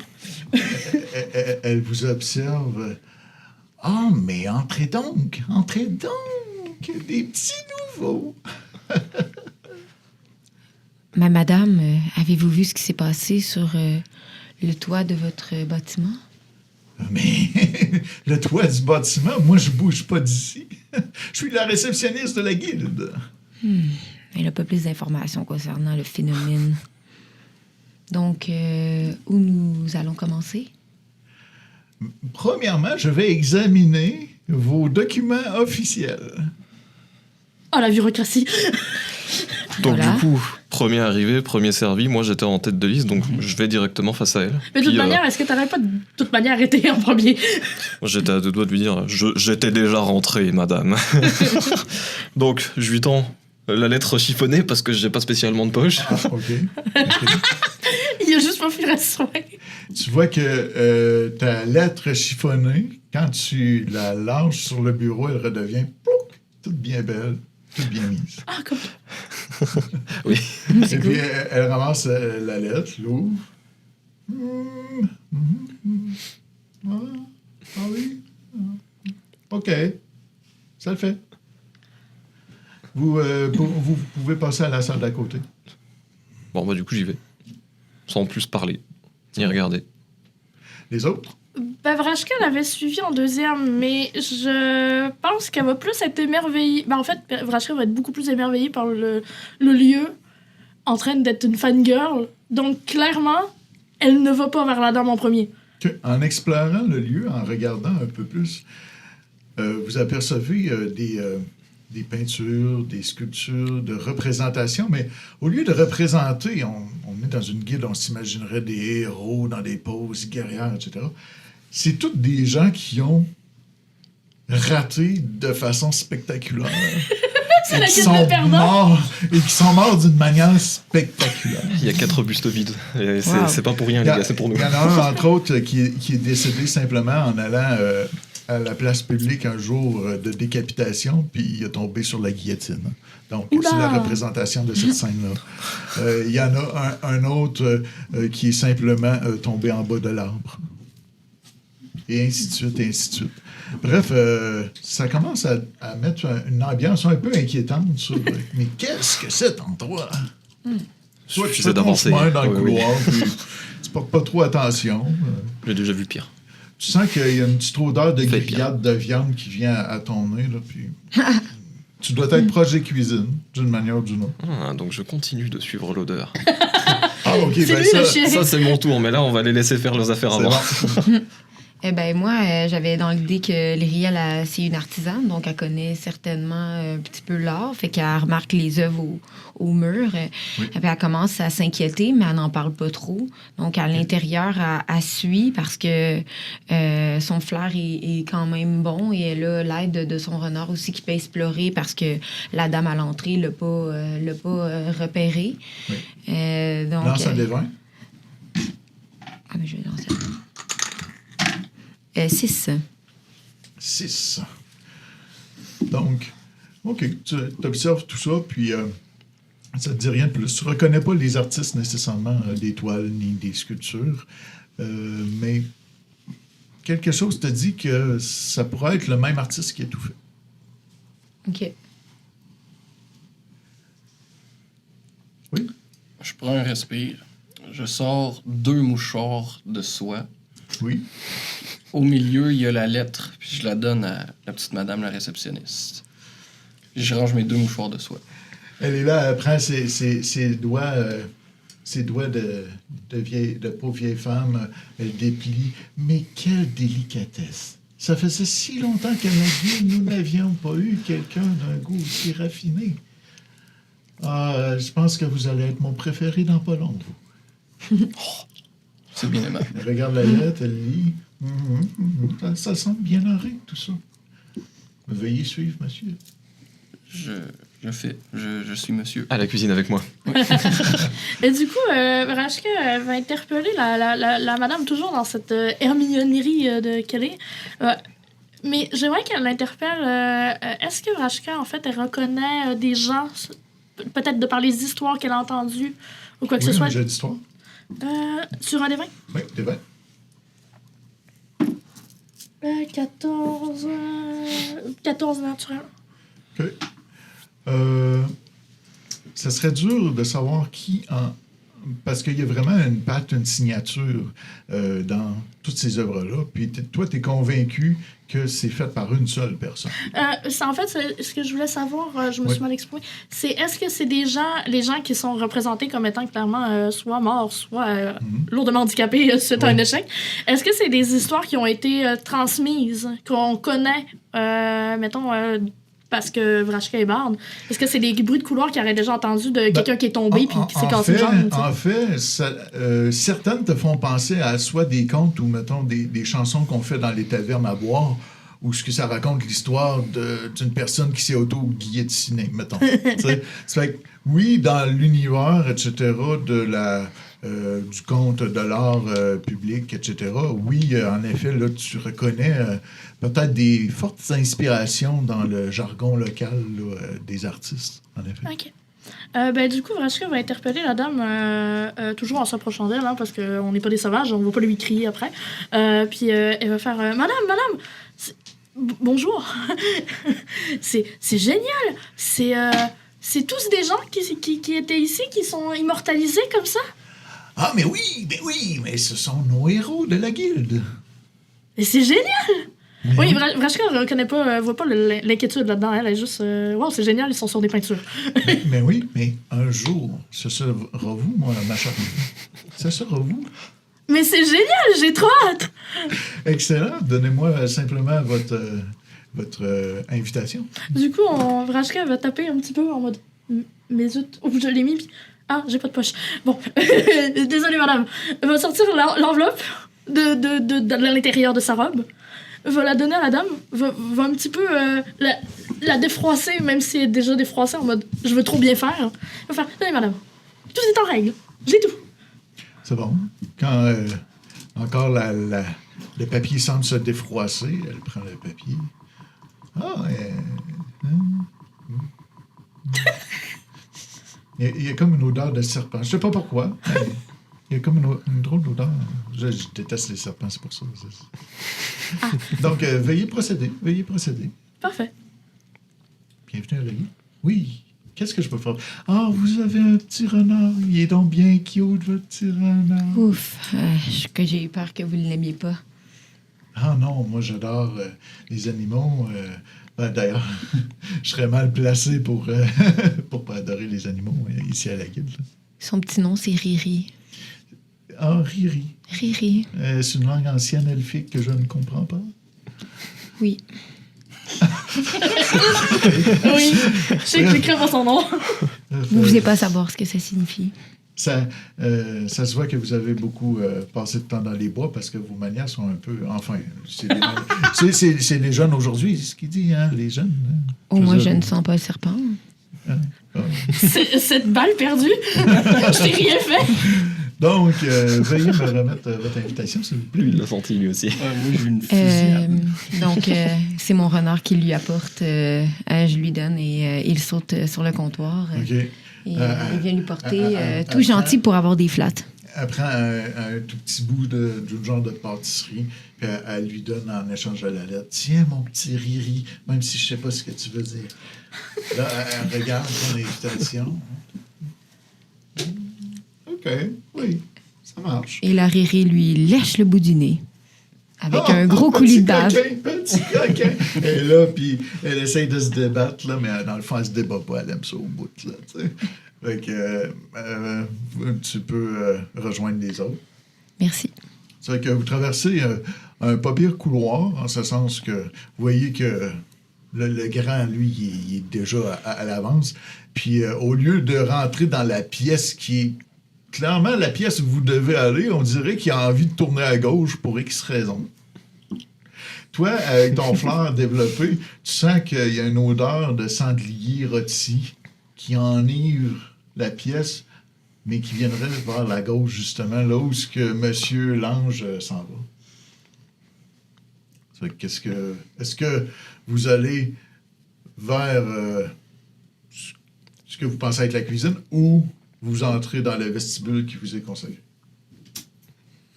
elle vous observe. « Ah, mais entrez donc, des petits nouveaux. » Ma madame, avez-vous vu ce qui s'est passé sur le toit de votre bâtiment? Mais le toit du bâtiment, moi, je bouge pas d'ici. Je suis la réceptionniste de la guilde. Elle n'a pas plus d'informations concernant le phénomène. Donc, où nous allons commencer? Premièrement, je vais examiner vos documents officiels. Oh, la bureaucratie! Donc Voilà. du coup, premier arrivé, premier servi, moi j'étais en tête de liste, donc je vais directement face à elle. Mais de toute Puis, manière, est-ce que t'aurais pas de toute manière arrêté en premier? j'étais à 2 doigts de lui dire, j'étais déjà rentré, madame. Donc je lui tends la lettre chiffonnée parce que j'ai pas spécialement de poche. Ah, OK. Il a juste pas fait la soin. Tu vois que ta lettre chiffonnée, quand tu la lâches sur le bureau, elle redevient plouc, toute bien belle, toute bien mise. Ah, comme... Oui. Et puis, elle ramasse la lettre, l'ouvre. Ah oui. OK. Ça le fait. Vous pouvez passer à la salle d'à côté. Bon bah du coup j'y vais. Sans plus parler, ni regarder. Les autres? Vrashka l'avait suivi en deuxième, mais je pense qu'elle va plus être émerveillée. En fait, Vrashka va être beaucoup plus émerveillée par le lieu en train d'être une fangirl. Donc, clairement, elle ne va pas vers la dame en premier. En explorant le lieu, en regardant un peu plus, vous apercevez des peintures, des sculptures, de représentations, mais au lieu de représenter, on est dans une guilde, on s'imaginerait des héros dans des poses guerrières, etc. C'est tous des gens qui ont raté de façon spectaculaire. C'est la guilde de perdants. Et qui sont morts d'une manière spectaculaire. Il y a 4 bustes vides. Et c'est pas pour rien, les gars, c'est pour nous. Il y en a un, entre autres, qui est décédé simplement en allant à la place publique un jour de décapitation, puis il est tombé sur la guillotine. Donc, Oula! c'est la représentation de cette scène-là. Il y en a un autre qui est simplement tombé en bas de l'arbre. Et ainsi de suite, et ainsi de suite. Bref, ça commence à mettre une ambiance un peu inquiétante sur... mais qu'est-ce que c'est en toi? Soit tu fais ton chemin dans le couloir, puis tu portes pas trop attention. J'ai déjà vu pire. Tu sens qu'il y a une petite odeur de grillade de viande qui vient à ton nez, là, puis... tu dois être proche des cuisines, d'une manière ou d'une autre. Ah, donc je continue de suivre l'odeur. Ah, OK, C'est lui, le chien. Ça, c'est mon tour, mais là, on va les laisser faire leurs affaires avant. Bon. Moi, j'avais dans l'idée que Lyriel, c'est une artisane, donc elle connaît certainement un petit peu l'art, fait qu'elle remarque les œuvres au mur. Oui. Et puis elle commence à s'inquiéter, mais elle n'en parle pas trop. Donc, à l'intérieur, elle suit parce que son flair est quand même bon et elle a l'aide de son renard aussi qui peut explorer parce que la dame à l'entrée l'a pas repéré. Oui. Donc, Lance un des 20. Ah, mais je vais lancer. 6. 6. Donc, OK, tu observes tout ça, puis ça te dit rien de plus. Tu reconnais pas les artistes nécessairement des toiles ni des sculptures, mais quelque chose te dit que ça pourrait être le même artiste qui a tout fait. OK. Oui? Je prends un respire. Je sors 2 mouchoirs de soie. Oui. Au milieu, il y a la lettre, puis je la donne à la petite madame, la réceptionniste. Puis je range mes 2 mouchoirs de soie. Elle est là, elle prend ses doigts de pauvre vieille femme, elle déplie. Mais quelle délicatesse! Ça faisait si longtemps qu'à notre vie, nous n'avions pas eu quelqu'un d'un goût aussi raffiné. Ah, je pense que vous allez être mon préféré dans pas long, vous. C'est bien aimable. Elle regarde la lettre, elle lit. Ça semble bien en règle, tout ça. Veuillez suivre, monsieur. Je suis monsieur. À la cuisine avec moi. Et du coup, Vrashka va interpeller la madame toujours dans cette hermionnerie qu'elle est. Mais j'aimerais qu'elle l'interpelle. Est-ce que Vrashka, en fait, elle reconnaît des gens, peut-être de par les histoires qu'elle a entendues ou quoi que ce soit? Oui, j'ai d'histoire. Sur un des 20? Oui, des 20. 14 naturel. OK. Ça serait dur de savoir qui en... Parce qu'il y a vraiment une patte, une signature dans toutes ces œuvres-là. Puis toi, tu es convaincu que c'est fait par une seule personne. En fait, ce que je voulais savoir, je me suis mal exprimée, c'est est-ce que c'est les gens qui sont représentés comme étant clairement soit morts, soit lourdement handicapés suite à un échec, est-ce que c'est des histoires qui ont été transmises, qu'on connaît, mettons... parce que Vrashka est barde. Est-ce que c'est des bruits de couloir qu'il aurait déjà entendu de quelqu'un qui est tombé puis qui s'est cassé le jambe? En fait, certaines te font penser à soit des contes ou, mettons, des chansons qu'on fait dans les tavernes à boire, où ce que ça raconte l'histoire d'une personne qui s'est auto-guillotinée, mettons. Ça fait que, oui, dans l'univers, etc., du conte de l'art public, etc., oui, en effet, là, tu reconnais peut-être des fortes inspirations dans le jargon local là, des artistes, en effet. OK. Du coup, Vrashka va interpeller la dame, toujours en s'approchant d'elle, hein, parce qu'on n'est pas des sauvages, on ne va pas lui crier après. Puis elle va faire Madame, bonjour. C'est génial. C'est tous des gens qui étaient ici, qui sont immortalisés comme ça. Ah, mais oui, mais ce sont nos héros de la guilde. Mais c'est génial! Oui, Vrashka ne reconnaît pas, voit pas l'inquiétude là-dedans. Elle est juste, wow, c'est génial, ils sont sur des peintures. mais oui, mais un jour, ce sera vous, moi, ma chère. Ce sera vous. Mais c'est génial, j'ai trop hâte! Excellent. Donnez-moi simplement votre invitation. Du coup, Vrashka va taper un petit peu en mode, mais zut, oh, je l'ai mis, puis... Ah, j'ai pas de poche. Bon, désolée madame. Elle va sortir l'enveloppe de l'intérieur de sa robe, va la donner à la dame, va un petit peu la défroisser, même si elle est déjà défroissée en mode je veux trop bien faire. Elle va faire tenez madame, tout est en règle, j'ai tout. C'est bon. Quand encore le papier semble se défroisser, elle prend le papier. Il y a comme une odeur de serpent. Je sais pas pourquoi. Il y a comme une drôle d'odeur. Je déteste les serpents, c'est pour ça. Donc, veuillez procéder. Parfait. Bienvenue à l'œil. Oui. Qu'est-ce que je peux faire? Ah, vous avez un petit renard. Il est donc bien cute, votre petit renard. Ouf, que j'ai eu peur que vous ne l'aimiez pas. Ah non, moi j'adore les animaux. D'ailleurs, je serais mal placé pour pas adorer les animaux ici à la guilde. Son petit nom, c'est Riri. Ah, Riri. Riri. C'est une langue ancienne elfique que je ne comprends pas. Oui. Oui, je sais que j'écris pas son nom. Vous ne voulez pas savoir ce que ça signifie. Ça se voit que vous avez beaucoup passé de temps dans les bois parce que vos manières sont un peu... Enfin, c'est les jeunes aujourd'hui, c'est ce qu'il dit, hein, les jeunes. Hein. Oh, moi, je ne sens pas le serpent. Hein? Ah. Cette balle perdue, je t'ai rien fait. Donc, veuillez me remettre votre invitation, s'il vous plaît. Lui, il l'a senti, lui aussi. Moi, j'ai une fusillade. Donc, c'est mon renard qui lui apporte. Je lui donne et il saute sur le comptoir. OK. Et il vient lui porter tout gentil pour avoir des flattes. Elle prend un tout petit bout d'un genre de pâtisserie, puis elle lui donne en échange de la lettre. Tiens, mon petit Riri, même si je sais pas ce que tu veux dire. Là, elle regarde ton invitation. OK, oui, ça marche. Et la Riri lui lèche le bout du nez. Avec un gros coulis de bave. Petit coquin. Et là, puis elle essaye de se débattre, là, mais dans le fond, elle se débat pas. Elle aime ça au bout, là, tu sais. Fait que tu peux rejoindre les autres. Merci. C'est vrai que vous traversez un pas pire couloir, en ce sens que vous voyez que le grand, lui, il est déjà à l'avance. Puis au lieu de rentrer dans la pièce qui est clairement la pièce où vous devez aller, on dirait qu'il a envie de tourner à gauche pour X raison. Toi, avec ton flair développé, tu sens qu'il y a une odeur de sanglier rôti qui enivre la pièce, mais qui viendrait vers la gauche, justement, là où M. Lange s'en va. Est-ce que vous allez vers ce que vous pensez être la cuisine ou vous entrez dans le vestibule qui vous est consacré?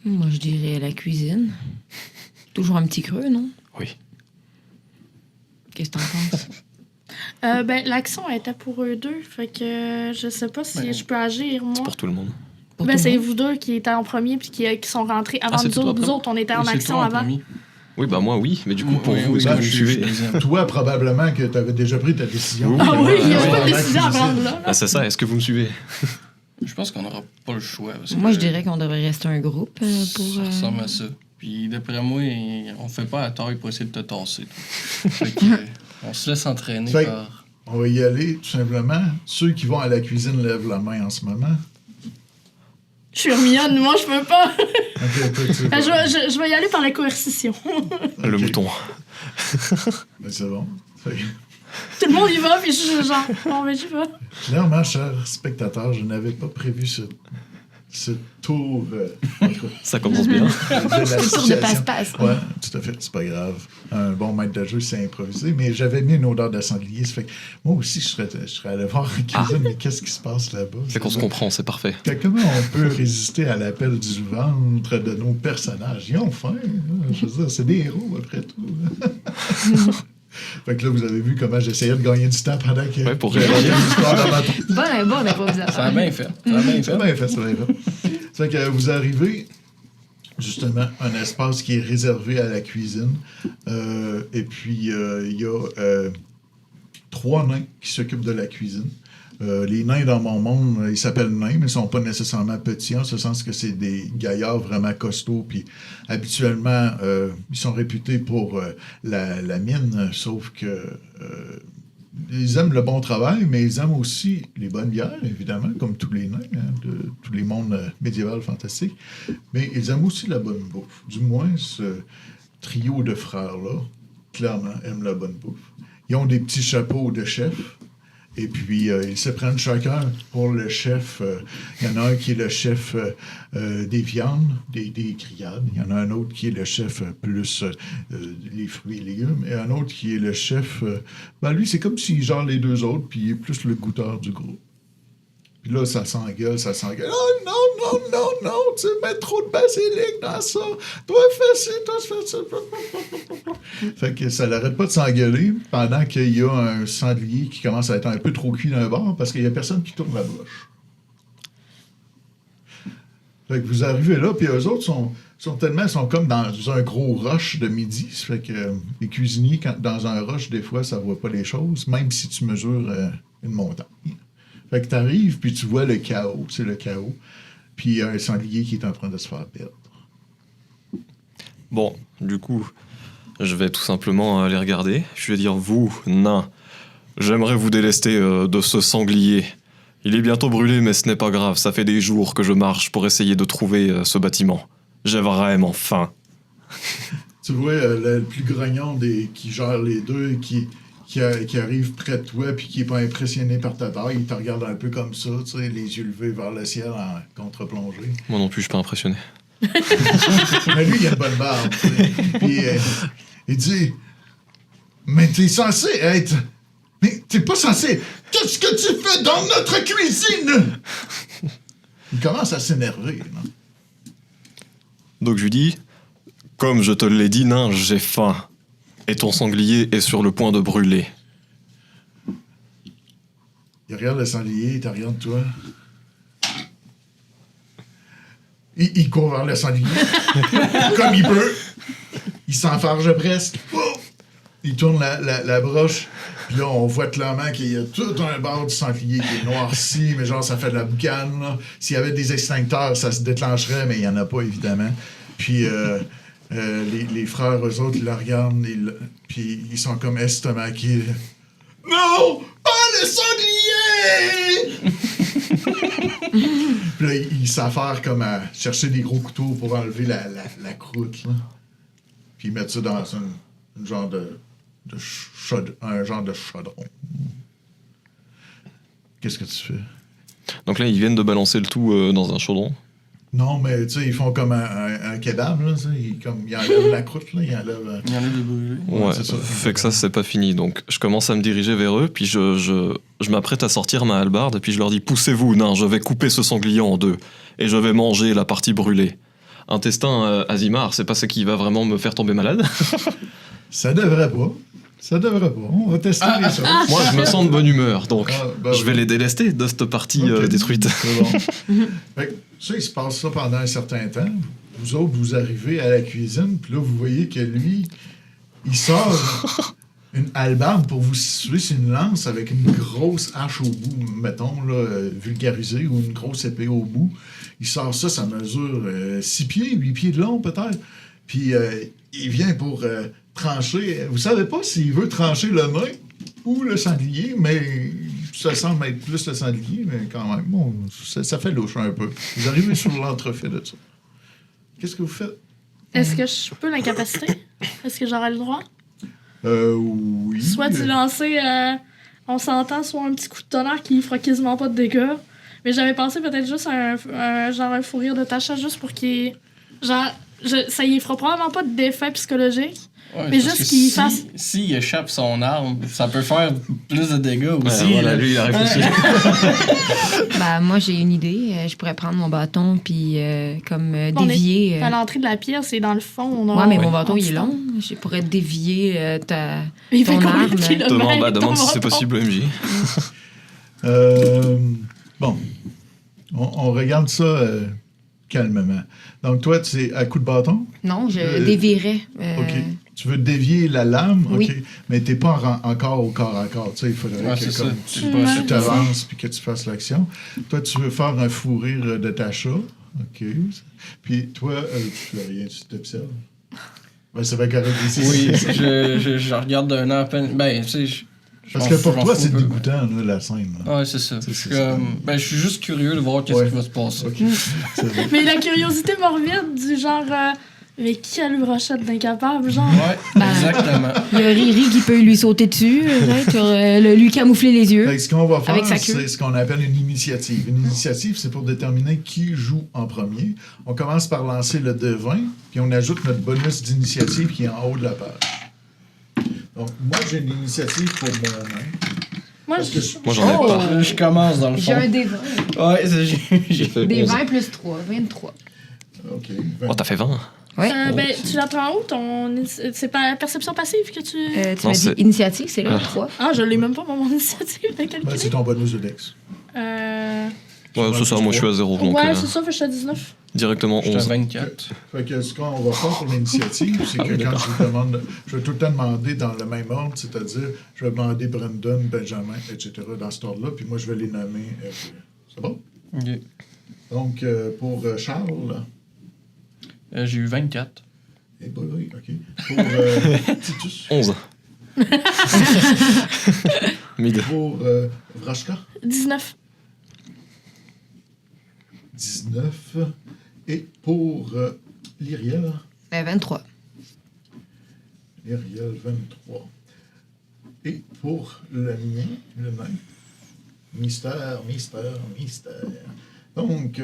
Moi, je dirais la cuisine. Toujours un petit creux, non? Oui. Qu'est-ce que t'en penses? L'action était pour eux deux, fait que je sais pas si je peux agir, moi. C'est pour tout le monde. C'est vous deux qui étaient en premier puis qui sont rentrés avant nous autres. Nous autres, on était en action avant. Oui, bah moi, oui. Mais du coup, pour vous, oui, est-ce que vous me suivez? Toi, probablement que tu avais déjà pris ta décision. Ah oui, il y a Ouais, pas de ouais, décision à c'est prendre là. Ah, c'est ça, est-ce que vous me suivez? Je pense qu'on n'aura pas le choix. Parce Moi, que je dirais qu'on devrait rester un groupe pour... Ça ressemble à ça. Puis d'après moi, on fait pas la taille pour essayer de te tasser. Fait que, on se laisse entraîner Fait que- par... On va y aller, tout simplement. Ceux qui vont à la cuisine lèvent la main en ce moment. Je suis Hermione, moi je peux pas. OK, toi, tu vas. Je vais y aller par la coercition. Le Ok. mouton. Ben, c'est bon. Fait que, Tout le monde y va, puis je suis genre, bon, ben j'y vais. clairement, chers spectateurs, je n'avais pas prévu ce tour en tout cas, Ça commence bien. de la Le tour de situation. passe-passe. Ouais, tout à fait, c'est pas grave. Un bon maître de jeu, c'est improvisé, mais j'avais mis une odeur de sanglier. Ça fait que moi aussi, je serais allé voir en cuisine, mais qu'est-ce qui se passe là-bas? C'est qu'on se comprend, c'est parfait. Fait que comment on peut résister à l'appel du ventre de nos personnages? Ils ont faim. Hein? Je veux dire, c'est des héros, après tout. Fait que là, vous avez vu comment j'essayais de gagner du temps pendant que... Ouais, pour j'avais réagir. l'histoire dans ma tête. Bon improvisateur. Ça a bien fait. Ça a bien C'est fait. bien fait, c'est bien fait. Fait que vous arrivez justement un espace qui est réservé à la cuisine. Et puis, il y a 3 nains qui s'occupent de la cuisine. Les nains dans mon monde, ils s'appellent nains, mais ils ne sont pas nécessairement petits, en ce sens que c'est des gaillards vraiment costauds. Puis habituellement, ils sont réputés pour la mine, sauf que ils aiment le bon travail, mais ils aiment aussi les bonnes bières, évidemment, comme tous les nains, de tous les mondes médiévaux fantastiques. Mais ils aiment aussi la bonne bouffe. Du moins, ce trio de frères-là, clairement, aiment la bonne bouffe. Ils ont des petits chapeaux de chef. Et puis, ils se prennent chacun pour le chef. Il y en a un qui est le chef des viandes, des grillades. Il y en a un autre qui est le chef plus les fruits et légumes. Et un autre qui est le chef... lui, c'est comme s'il gère les 2 autres, puis il est plus le goûteur du groupe. Puis là, ça s'engueule. Oh non, tu mets trop de basilic dans ça. Toi, fais ci, toi, fais ça. Fait que ça l'arrête pas de s'engueuler pendant qu'il y a un sanglier qui commence à être un peu trop cuit d'un bord parce qu'il y a personne qui tourne la broche. Fait que vous arrivez là, puis eux autres sont comme dans un gros rush de midi. Ça fait que les cuisiniers, dans un rush, des fois, ça voit pas les choses, même si tu mesures une montagne. Fait que t'arrives, puis tu vois le chaos. C'est le chaos. Puis il y a un sanglier qui est en train de se faire perdre. Bon, du coup, je vais tout simplement les regarder. Je vais dire, vous, nains, j'aimerais vous délester de ce sanglier. Il est bientôt brûlé, mais ce n'est pas grave. Ça fait des jours que je marche pour essayer de trouver ce bâtiment. J'ai vraiment faim. Tu vois le plus grognon qui gère les deux, qui arrive près de toi puis qui n'est pas impressionné par ta taille, il te regarde un peu comme ça, tu sais, les yeux levés vers le ciel en contre-plongée. Moi non plus, je suis pas impressionné. Mais lui, il a une bonne barbe, tu sais. Puis il dit « Mais t'es censé être... Mais t'es pas censé... Qu'est-ce que tu fais dans notre cuisine? » Il commence à s'énerver, non? Donc je lui dis, comme je te l'ai dit, nain, j'ai faim. Et ton sanglier est sur le point de brûler. Il regarde le sanglier, il te regarde toi. Il court vers le sanglier. Comme il peut. Il s'enfarge presque. Il tourne la broche. Puis là, on voit clairement qu'il y a tout un bord du sanglier qui est noirci, mais genre, ça fait de la boucane, là. S'il y avait des extincteurs, ça se déclencherait, mais il n'y en a pas, évidemment. Puis... les frères, eux autres, ils la regardent, puis ils sont comme estomaqués. Non! Pas le sanglier! Puis là, ils s'affairent comme à chercher des gros couteaux pour enlever la croûte, là. Puis ils mettent ça dans un genre de chaudron. Qu'est-ce que tu fais? Donc là, ils viennent de balancer le tout dans un chaudron. Non, mais tu sais, ils font comme un kebab, là, ils enlèvent la croûte, là, ils enlèvent... Il y en a de brûlés. Ouais, c'est ça. fait que ça, c'est pas fini. Donc, je commence à me diriger vers eux, puis je m'apprête à sortir ma hallebarde, puis je leur dis, poussez-vous, nain, je vais couper ce sanglier en 2, et je vais manger la partie brûlée. Intestin Azimar, c'est pas ce qui va vraiment me faire tomber malade? Ça devrait pas. On va tester les choses. Moi, je me sens de bonne humeur, donc je vais oui. les délester de cette partie détruite. C'est bon. Fait que ça, il se passe ça pendant un certain temps. Vous autres, vous arrivez à la cuisine, puis là, vous voyez que lui, il sort une hallebarde pour vous situer sur une lance avec une grosse hache au bout, mettons, là, vulgarisée, ou une grosse épée au bout. Il sort ça mesure 6 pieds, 8 pieds de long, peut-être. Puis il vient pour trancher. Vous savez pas s'il veut trancher le nain ou le sanglier, mais ça semble être plus le sanglier, mais quand même, bon, ça fait louche un peu. Vous arrivez sur l'entrefait de ça. Qu'est-ce que vous faites? Est-ce que je peux l'incapaciter? Est-ce que j'aurai le droit? Oui. Soit tu lancer, on s'entend, soit un petit coup de tonnerre qui fera quasiment pas de dégâts. Mais j'avais pensé peut-être juste à un fou rire de Tasha, juste pour qu'il... Genre, ça y fera probablement pas d'effet psychologique. Ouais, mais parce juste que qu'il fasse... S'il échappe son arme, ça peut faire plus de dégâts aussi. Voilà, là. lui, il a réfléchi. Moi, j'ai une idée. Je pourrais prendre mon bâton puis dévier. À l'entrée de la pièce, c'est dans le fond. Ouais, mais mon bâton, il est long. Je pourrais dévier Il fait ton combien arme. de kilomètres, Demande ton si c'est bâton? possible au MJ. Bon. On regarde ça calmement. Donc, toi, c'est à coup de bâton? Non, je dévierais. OK. Tu veux dévier la lame? Oui. OK. Mais t'es pas encore au corps à corps. Tu sais, il faudrait Ouais, que c'est ça. comme, C'est pas- tu t'avances puis que tu fasses l'action. Toi, tu veux faire un fou rire de ta chat. OK. Puis toi, tu fais rien, tu t'observes. Ben, c'est bien correct ici. Oui, je regarde d'un an à peine. Ben, tu sais, Parce que pour toi, c'est dégoûtant, là, la scène. Là. Ouais, c'est ça. Je suis ça. ben, je suis juste curieux de voir qu'est-ce Ouais. qui va se passer. OK. C'est vrai. Mais la curiosité morbide du genre. Mais quelle brochette d'incapable, genre. Ouais, exactement. Il y a Riri qui peut lui sauter dessus, lui camoufler les yeux. Fait que ce qu'on va faire, Avec sa queue. c'est ce qu'on appelle une initiative. Une initiative, c'est pour déterminer qui joue en premier. On commence par lancer le dé 20, puis on ajoute notre bonus d'initiative qui est en haut de la page. Donc, moi, j'ai une initiative pour mon nain. Moi, Parce que Moi, j'en ai Oh! pas. Je commence dans le J'ai fond. un des 20. Ouais, j'ai fait Des 11. 20 plus 3, 23. OK. Oh, t'as fait 20. Ouais. ben, tu l'apprends où ton. C'est pas perception passive que tu. Tu Non, m'as dit c'est- initiative, c'est là, 3. Ah, je l'ai même pas pour mon initiative de calculer. Ben, c'est ton bonus de Dex. Ouais, c'est ça, moi je suis à 0. Donc Ouais, c'est ça, fait que je suis à 19. directement J'étais à 11. 24. Fait que ce qu'on va faire pour l'initiative, c'est que quand je vous demande, je vais tout le temps demander dans le même ordre, c'est-à-dire, je vais demander Brandon, Benjamin, etc., dans cet ordre-là, puis moi, je vais les nommer. C'est bon? Ok. Donc, pour Charles, J'ai eu 24. eh ben oui, OK. Pour Titus, 11. Mid. pour Vrashka, 19. 19, et pour Lyriel, 23. Lyriel, 23. Et pour le mien, le nain, mystère, mystère, mystère. Donc,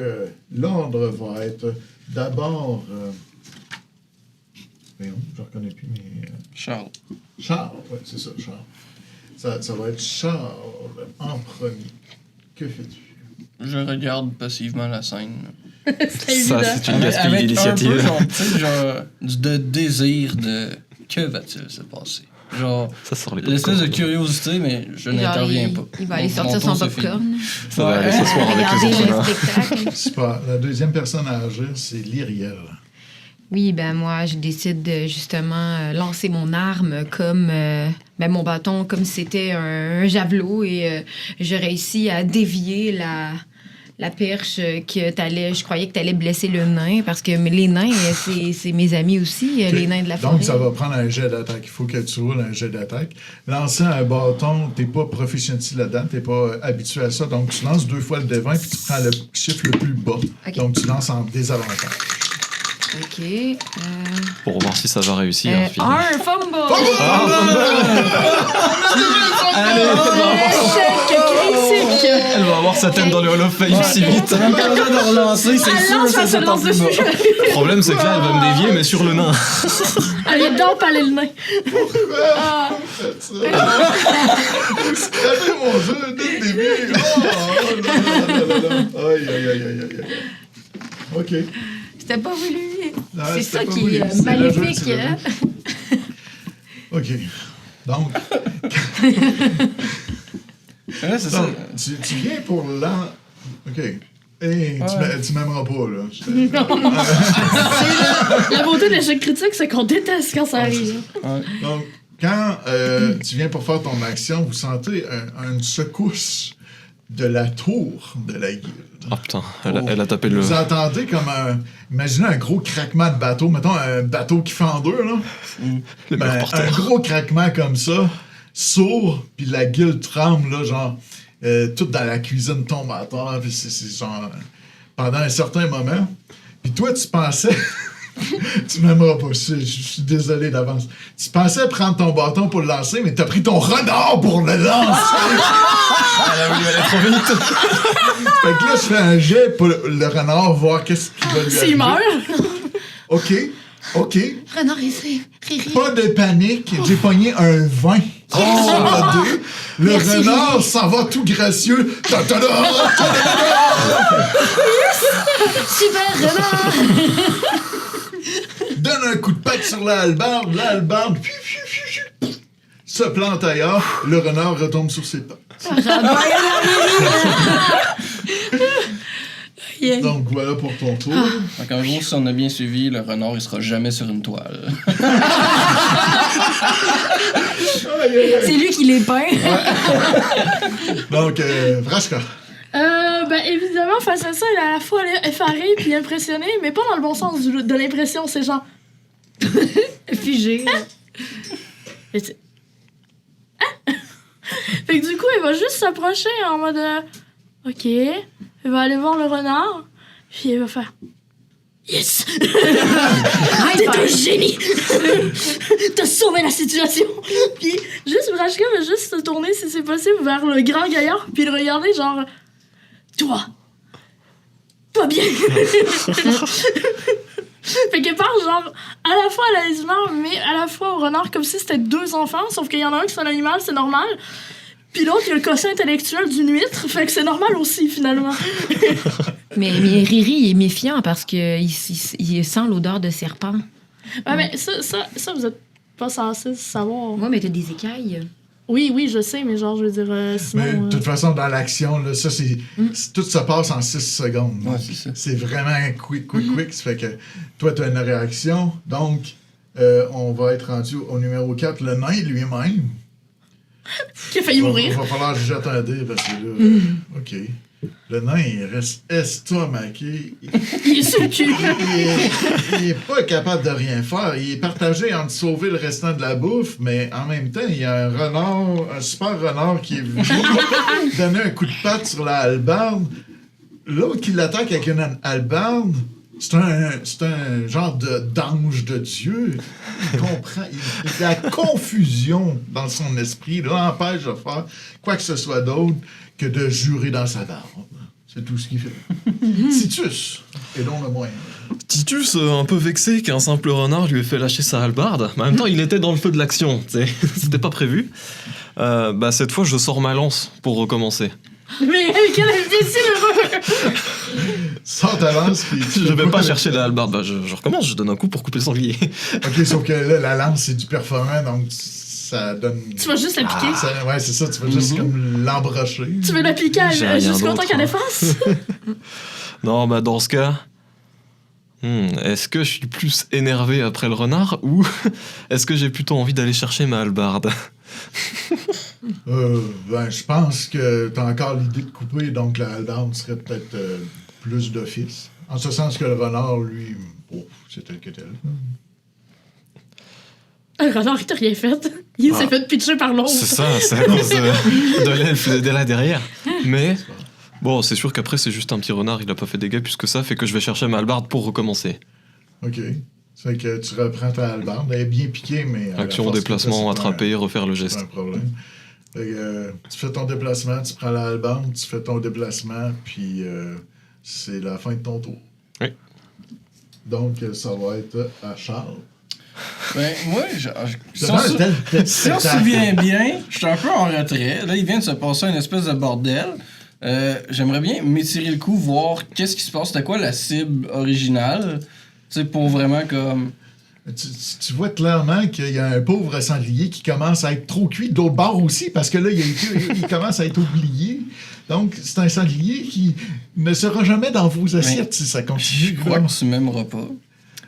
l'ordre va être d'abord... voyons, je ne reconnais plus, mais... Charles. Charles, oui, c'est ça, Charles. Ça va être Charles en premier. Que fais-tu? Je regarde passivement la scène. C'était Ça, évident. c'est une gaspille Avec un peu, d'initiative. genre, tu sais, genre, de désir de... Que va-t-il se passer? Genre, Ça sort les l'espèce de popcorn. curiosité, mais je Genre, n'interviens pas. Il va aller Mon sortir tour son se finit. popcorn. Ça va aller s'asseoir avec Regarder les autres le là. spectacle. Super. La deuxième personne à agir, c'est Lyriel. Oui, ben moi, je décide de justement lancer mon arme comme ben, mon bâton, comme si c'était un javelot, et je réussis à dévier la perche que t'allais. Je croyais que t'allais blesser le nain, parce que les nains, c'est mes amis aussi, les nains de la forêt. Donc, ça va prendre un jet d'attaque. Il faut que tu roules un jet d'attaque. Lancer un bâton, t'es pas professionnel là-dedans, t'es pas habitué à ça. Donc, tu lances 2 fois le D20, puis tu prends le chiffre le plus bas. Ok. Donc, tu lances en désavantage. OK. Pour voir si ça va réussir. Phil. Un fumble! Échec critique! Elle va avoir sa tête dans le Hall of Fame si vite. T'as même pas besoin de relancer, c'est Elle sûr, lance, ça elle se s'attend lance plus dessus. bas. Le problème, c'est que là, elle va me dévier, mais sur le nain. Allez, donc, aller le nain. Scrapez mon jeu dès le début! Oh, là, là, là, là, là. Aïe, aïe, aïe, aïe, aïe. OK. C'était pas voulu. Non, C'est c'était ça pas qui voulu. est C'est le jeu, maléfique. c'est le Hein? jeu. OK. Donc, Ouais, c'est ça. donc tu viens pour l'an... OK. Hey, tu m'aimeras pas, là. La beauté de l'échec critique, c'est qu'on déteste quand ça arrive. Donc, quand tu viens pour faire ton action, vous sentez une secousse de la tour de la guilde. Ah putain, elle a tapé le. Vous entendez comme imaginez un gros craquement de bateau, mettons un bateau qui fait en deux, là. Le mur Ben, par un terre. gros craquement comme ça, sourd, puis la guilde tremble, là, genre, tout dans la cuisine tombe à terre, puis c'est genre, pendant un certain moment. Puis toi, tu pensais, tu m'aimeras pas, je suis désolé d'avance. Tu pensais prendre ton bâton pour le lancer, mais t'as pris ton renard pour le lancer! Elle a voulu aller trop vite. Fait que là, je fais un jet pour le renard, voir qu'est-ce qui va lui arriver. S'il meurt, OK, OK. Renard ici. Riri. Pas de panique, j'ai pogné un 20 sur le dé. Le Merci, renard Riri. s'en va tout gracieux. Ta-ta-da! Super renard! Donne un coup de patte sur la hallebarde se plante ailleurs. Le renard retombe sur ses pattes. Aïe. Donc voilà pour ton tour. Donc, en gros, si on a bien suivi, le renard, il sera jamais sur une toile. C'est lui qui les peint. Donc, Vrashka. Ben évidemment, face à ça, il est à la fois effaré puis impressionné, mais pas dans le bon sens de l'impression, c'est genre... Figé. Et tu- Hein? Fait que du coup, il va juste s'approcher en mode... OK. Il va aller voir le renard, puis il va faire... Yes! T'es un génie! T'as sauvé la situation! Puis juste, Vrashka va juste se tourner, si c'est possible, vers le grand gaillard, puis le regarder genre... Toi! Pas bien! Fait que part genre à la fois à l'animal, mais à la fois au renard, comme si c'était deux enfants, sauf qu'il y en a un qui c'est un animal, c'est normal. Puis l'autre, il a le quotient intellectuel d'une huître, fait que c'est normal aussi, finalement. Mais Riri, il est méfiant parce qu'il sent l'odeur de serpent. Ouais, mais ça, vous êtes pas censé savoir. Ouais, mais t'as des écailles. Oui, je sais, mais genre, je veux dire, Mais sinon... de toute façon, dans l'action, là, ça, tout se passe en 6 secondes. Ouais, Donc, c'est ça. c'est vraiment quick. Ça fait que toi, tu as une réaction. Donc, on va être rendu au numéro 4, le nain lui-même. Qui a failli mourir. Il va falloir que je jette un dé parce que là, OK. Le nain, il reste estomaqué. Il est sur le cul. Il est pas capable de rien faire. Il est partagé entre sauver le restant de la bouffe, mais en même temps, il y a un super renard qui est venu donner un coup de patte sur la hallebarde. L'autre qui l'attaque avec une hallebarde, c'est un genre d'ange de Dieu. Il comprend. La confusion dans son esprit l'empêche de faire quoi que ce soit d'autre que de jurer dans sa barbe. C'est tout ce qu'il fait. Titus est donc le moyen. Titus, un peu vexé qu'un simple renard lui ait fait lâcher sa hallebarde, mais en même temps, il était dans le feu de l'action, tu sais. C'était pas prévu. Cette fois, je sors ma lance pour recommencer. Mais quel imbécile heureux! Sors ta lance, puis Je vais pas chercher la hallebarde, je recommence, je donne un coup pour couper le sanglier. OK, sauf que là, la lance, c'est du perforant, donc ça donne... Tu vas juste la piquer. Ouais, c'est ça, tu vas juste comme l'embrocher. Tu veux la piquer J'ai rien jusqu'au temps d'autre, qu'elle hein. efface? Non, dans ce cas... est-ce que je suis plus énervé après le renard, ou est-ce que j'ai plutôt envie d'aller chercher ma hallebarde? Je pense que t'as encore l'idée de couper, donc la hallebarde serait peut-être plus d'office. En ce sens que le renard, lui, c'est tel que tel. Un renard, il t'a rien fait. Il s'est fait pitcher par l'autre. C'est ça, c'est à cause de l'elfe de là derrière. Mais bon, c'est sûr qu'après, c'est juste un petit renard, il a pas fait des dégâts plus que ça, fait que je vais chercher ma hallebarde pour recommencer. OK. C'est que tu reprends ta hallebarde. Elle est bien piquée, mais... Action, déplacement, attraper, refaire le C'est geste. pas un problème. Fait que, tu fais ton déplacement, tu prends la hallebarde, tu fais ton déplacement, puis c'est la fin de ton tour. Oui. Donc, ça va être à Charles. Ben, moi, si Devant on un tel se spectacle. souvient bien, je suis un peu en retrait. Là, il vient de se passer une espèce de bordel. J'aimerais bien m'étirer le coup, voir qu'est-ce qui se passe. C'était quoi la cible originale? Tu sais, pour vraiment comme... Tu vois clairement qu'il y a un pauvre sanglier qui commence à être trop cuit d'autre bord aussi, parce que là, il commence à être oublié. Donc, c'est un sanglier qui ne sera jamais dans vos assiettes si ça continue. Je crois qu'on se mèmera pas.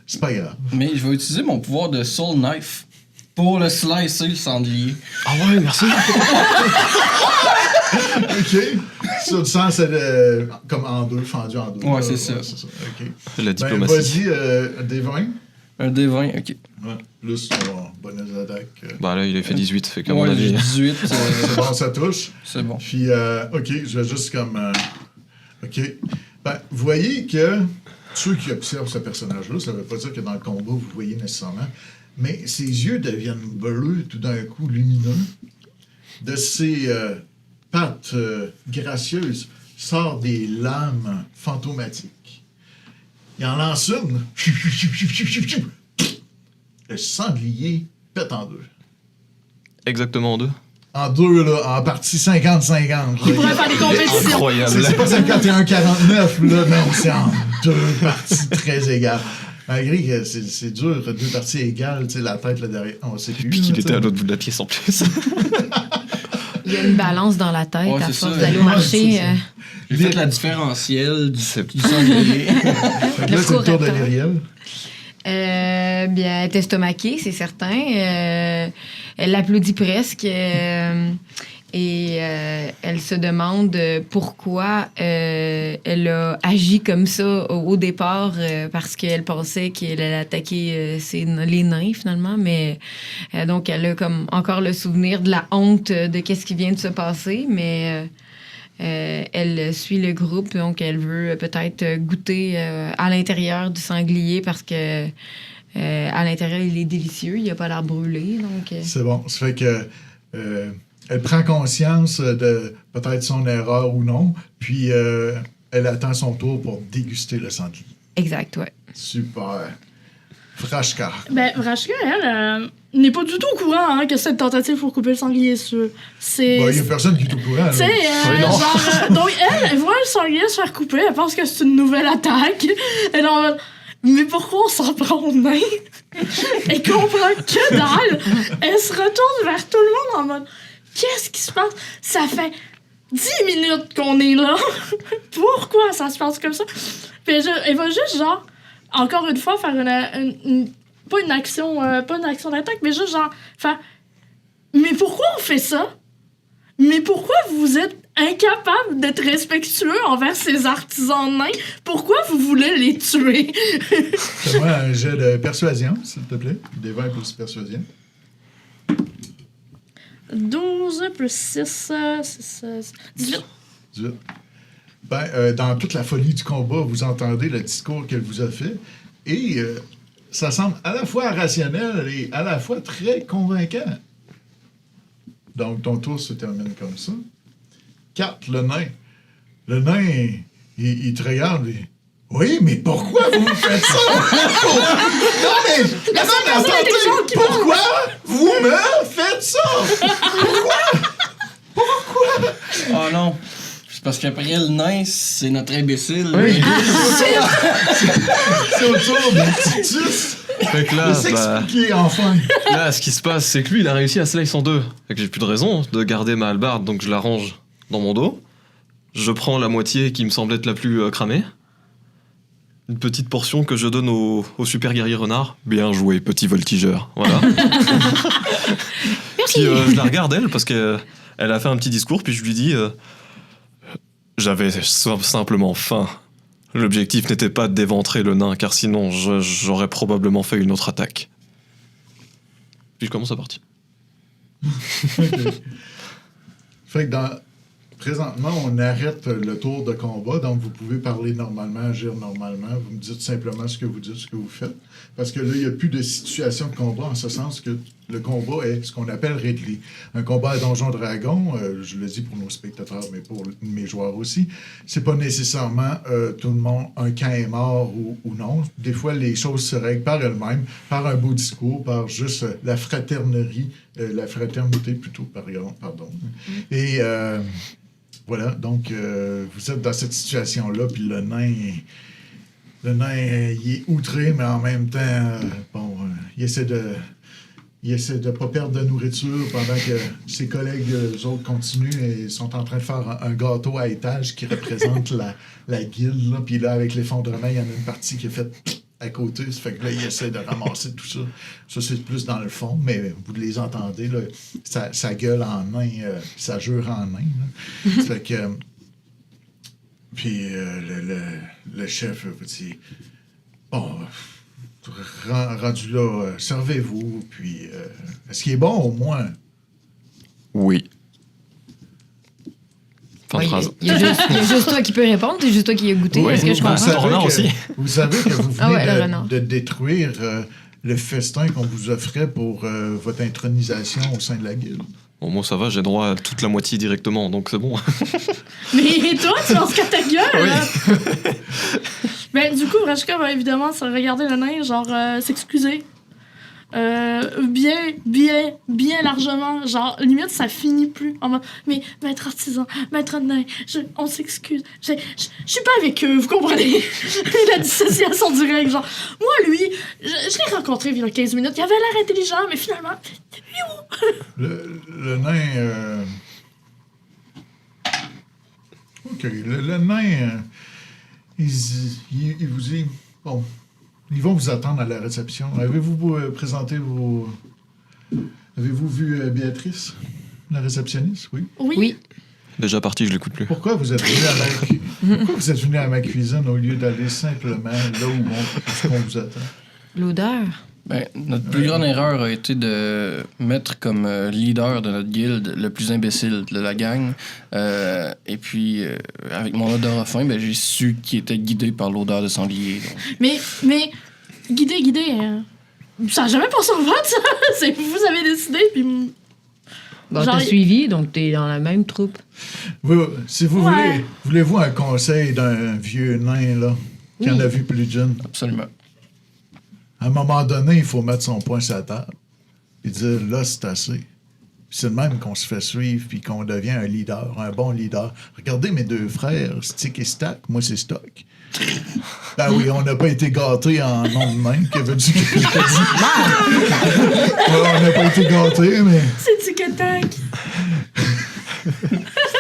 C'est pas grave. Mais je vais utiliser mon pouvoir de Soul Knife pour le slicer, le sanglier. Ah ouais, merci. OK. Sur le sens, c'est comme en deux, fendu en deux. Ouais, c'est ça. OK. La Ben, diplomatie. vas-y, des 20. Un D20, ok. Ouais. Plus ton bonus d'attaque. Bah là, il a fait 18, fait qu'à mon Ouais, avis... j'ai 18, C'est bon, ça touche. c'est bon. Puis, OK, je vais juste comme... OK. Ben, vous voyez que ceux qui observent ce personnage-là, ça ne veut pas dire que dans le combat, vous voyez nécessairement, mais ses yeux deviennent bleus, tout d'un coup lumineux. De ses pattes gracieuses sortent des lames fantomatiques. Il en lance une. Le sanglier pète en deux. Exactement en deux. En deux, là, en partie 50-50. Il pourrait faire des compétitions. Incroyable. C'est pas 51-49, là, non, c'est en deux parties très égales. Malgré que c'est dur, deux parties égales, tu sais, la tête, là, derrière, on sait plus. Puis qu'il là, était tu à sais. l'autre bout de la pièce en plus. Il y a une balance dans la tête Ouais, à c'est force ça. d'aller au Ouais, marché. c'est ça. J'ai fait la différentielle du sanglier. Fait que là, c'est le tour de court-attend. Myriel. Bien, elle est estomaquée, c'est certain. Elle l'applaudit presque. Et elle se demande pourquoi elle a agi comme ça au départ, parce qu'elle pensait qu'elle allait attaquer les nains, finalement. Mais donc, elle a comme encore le souvenir de la honte de qu'est-ce qui vient de se passer. Mais elle suit le groupe, donc elle veut peut-être goûter à l'intérieur du sanglier parce que à l'intérieur, il est délicieux. Il n'y a pas l'air brûlé. Donc, C'est bon. Ça fait que elle prend conscience de peut-être son erreur ou non, puis elle attend son tour pour déguster le sanglier. exact, ouais. Super. Vrashka. Ben, Vrashka, elle, n'est pas du tout au courant que c'est une tentative pour couper le sanglier. C'est. Il n'y a personne qui est au courant. là. Tu sais, Oui, non. genre, donc elle voit le sanglier se faire couper, elle pense que c'est une nouvelle attaque. Elle est en mode, mais pourquoi on s'en prend aux nains? Elle comprend que dalle. Elle se retourne vers tout le monde en mode, qu'est-ce qui se passe? Ça fait 10 minutes qu'on est là. Pourquoi ça se passe comme ça? Puis elle va juste, genre, encore une fois, faire pas une action d'attaque, mais juste, genre, faire, mais pourquoi on fait ça? Mais pourquoi vous êtes incapable d'être respectueux envers ces artisans nains? Pourquoi vous voulez les tuer? Fais-moi un jet de persuasion, s'il te plaît. Des 20 plus persuasion. 12 plus 6, 18. 18. Dans toute la folie du combat, vous entendez le discours qu'elle vous a fait et ça semble à la fois rationnel et à la fois très convaincant. Donc, ton tour se termine comme ça. 4, le nain. Le nain, il te regarde et... Oui, mais pourquoi vous me faites ça? Non, mais... attendez, pourquoi vous me faites ça? Pourquoi? Oh non! C'est parce qu'après, le nain, c'est notre imbécile. Oui. C'est autour de Titus. Fait que là, De s'expliquer, enfin. là, ce qui se passe, c'est que lui, il a réussi à slice en deux. Fait que j'ai plus de raison de garder ma hallebarde, donc je la range dans mon dos. Je prends la moitié qui me semble être la plus cramée. Une petite portion que je donne au super guerrier renard. Bien joué, petit voltigeur. Voilà. Merci. Puis je la regarde, elle, parce qu'elle a fait un petit discours, puis je lui dis j'avais simplement faim. L'objectif n'était pas d'éventrer le nain, car sinon j'aurais probablement fait une autre attaque. Puis je commence à partir. Fait que présentement, on arrête le tour de combat, donc vous pouvez parler normalement, agir normalement. Vous me dites simplement ce que vous dites, ce que vous faites. Parce que là, il n'y a plus de situation de combat, en ce sens que le combat est ce qu'on appelle Ridley. Un combat à Donjon Dragon, je le dis pour nos spectateurs, mais pour mes joueurs aussi, c'est pas nécessairement tout le monde, un camp est mort ou non. Des fois, les choses se règlent par elles-mêmes, par un beau discours, par juste la fraternité plutôt, pardon. Et... voilà, donc vous êtes dans cette situation-là, puis le nain, il est outré, mais en même temps, il essaie de pas perdre de nourriture pendant que ses collègues, eux autres, continuent et sont en train de faire un gâteau à étage qui représente la guilde, là. Puis là, avec l'effondrement, il y en a une partie qui est faite à côté, ça fait que là, il essaie de ramasser tout ça. Ça, c'est plus dans le fond, mais vous les entendez, là, ça gueule en nain, ça jure en nain. Là. Ça fait que... puis le chef vous dit, bon, rendu là, servez-vous, puis est-ce qu'il est bon au moins? Oui. Fin de phrase. Il y a juste toi qui peux répondre, c'est juste toi qui as goûté. Oui, Est-ce que je bah, comprends? c'est le renard aussi. Vous savez que vous Ah ouais, le venez renard. de détruire le festin qu'on vous offrait pour votre intronisation au sein de la guilde. Bon, moi, ça va, j'ai droit à toute la moitié directement, donc c'est bon. Mais toi, tu lances qu'à ta gueule, là. Ben, du coup, Vrashka va évidemment se regarder le nain, genre, s'excuser. Bien largement. Genre, limite, ça finit plus. En mode, mais, maître artisan, maître nain, on s'excuse. Je suis pas avec eux, vous comprenez? La dissociation directe. Genre, moi, lui, je l'ai rencontré il y a 15 minutes. Il avait l'air intelligent, mais finalement, Le nain OK. Le nain, il vous dit... Bon, ils vont vous attendre à la réception. Avez-vous présenté vos... Avez-vous vu Béatrice, la réceptionniste? Oui. Oui. Déjà parti, je l'écoute plus. Pourquoi vous êtes venu à ma cuisine au lieu d'aller simplement là où on vous attend? L'odeur. Ben, notre plus grande erreur a été de mettre comme leader de notre guilde le plus imbécile de la gang. Et puis, avec mon odorat fin, ben, j'ai su qu'il était guidé par l'odeur de sanglier. Donc. Mais, guidé, ça n'a jamais passé en vente, ça. C'est vous avez décidé, puis... Bon, Genre, t'as suivi, donc t'es dans la même troupe. Si vous voulez-vous un conseil d'un vieux nain, là, qui en a vu plus d'une? Absolument. À un moment donné, il faut mettre son poing sur la table et dire, là, c'est assez. Puis c'est de même qu'on se fait suivre puis qu'on devient un leader, un bon leader. Regardez mes deux frères, Stick et Stack, moi, c'est Stock. Ben oui, on n'a pas été gâtés en nom de main. Que veux-tu que je te dise? On n'a pas été gâtés, mais... C'est tic-tac.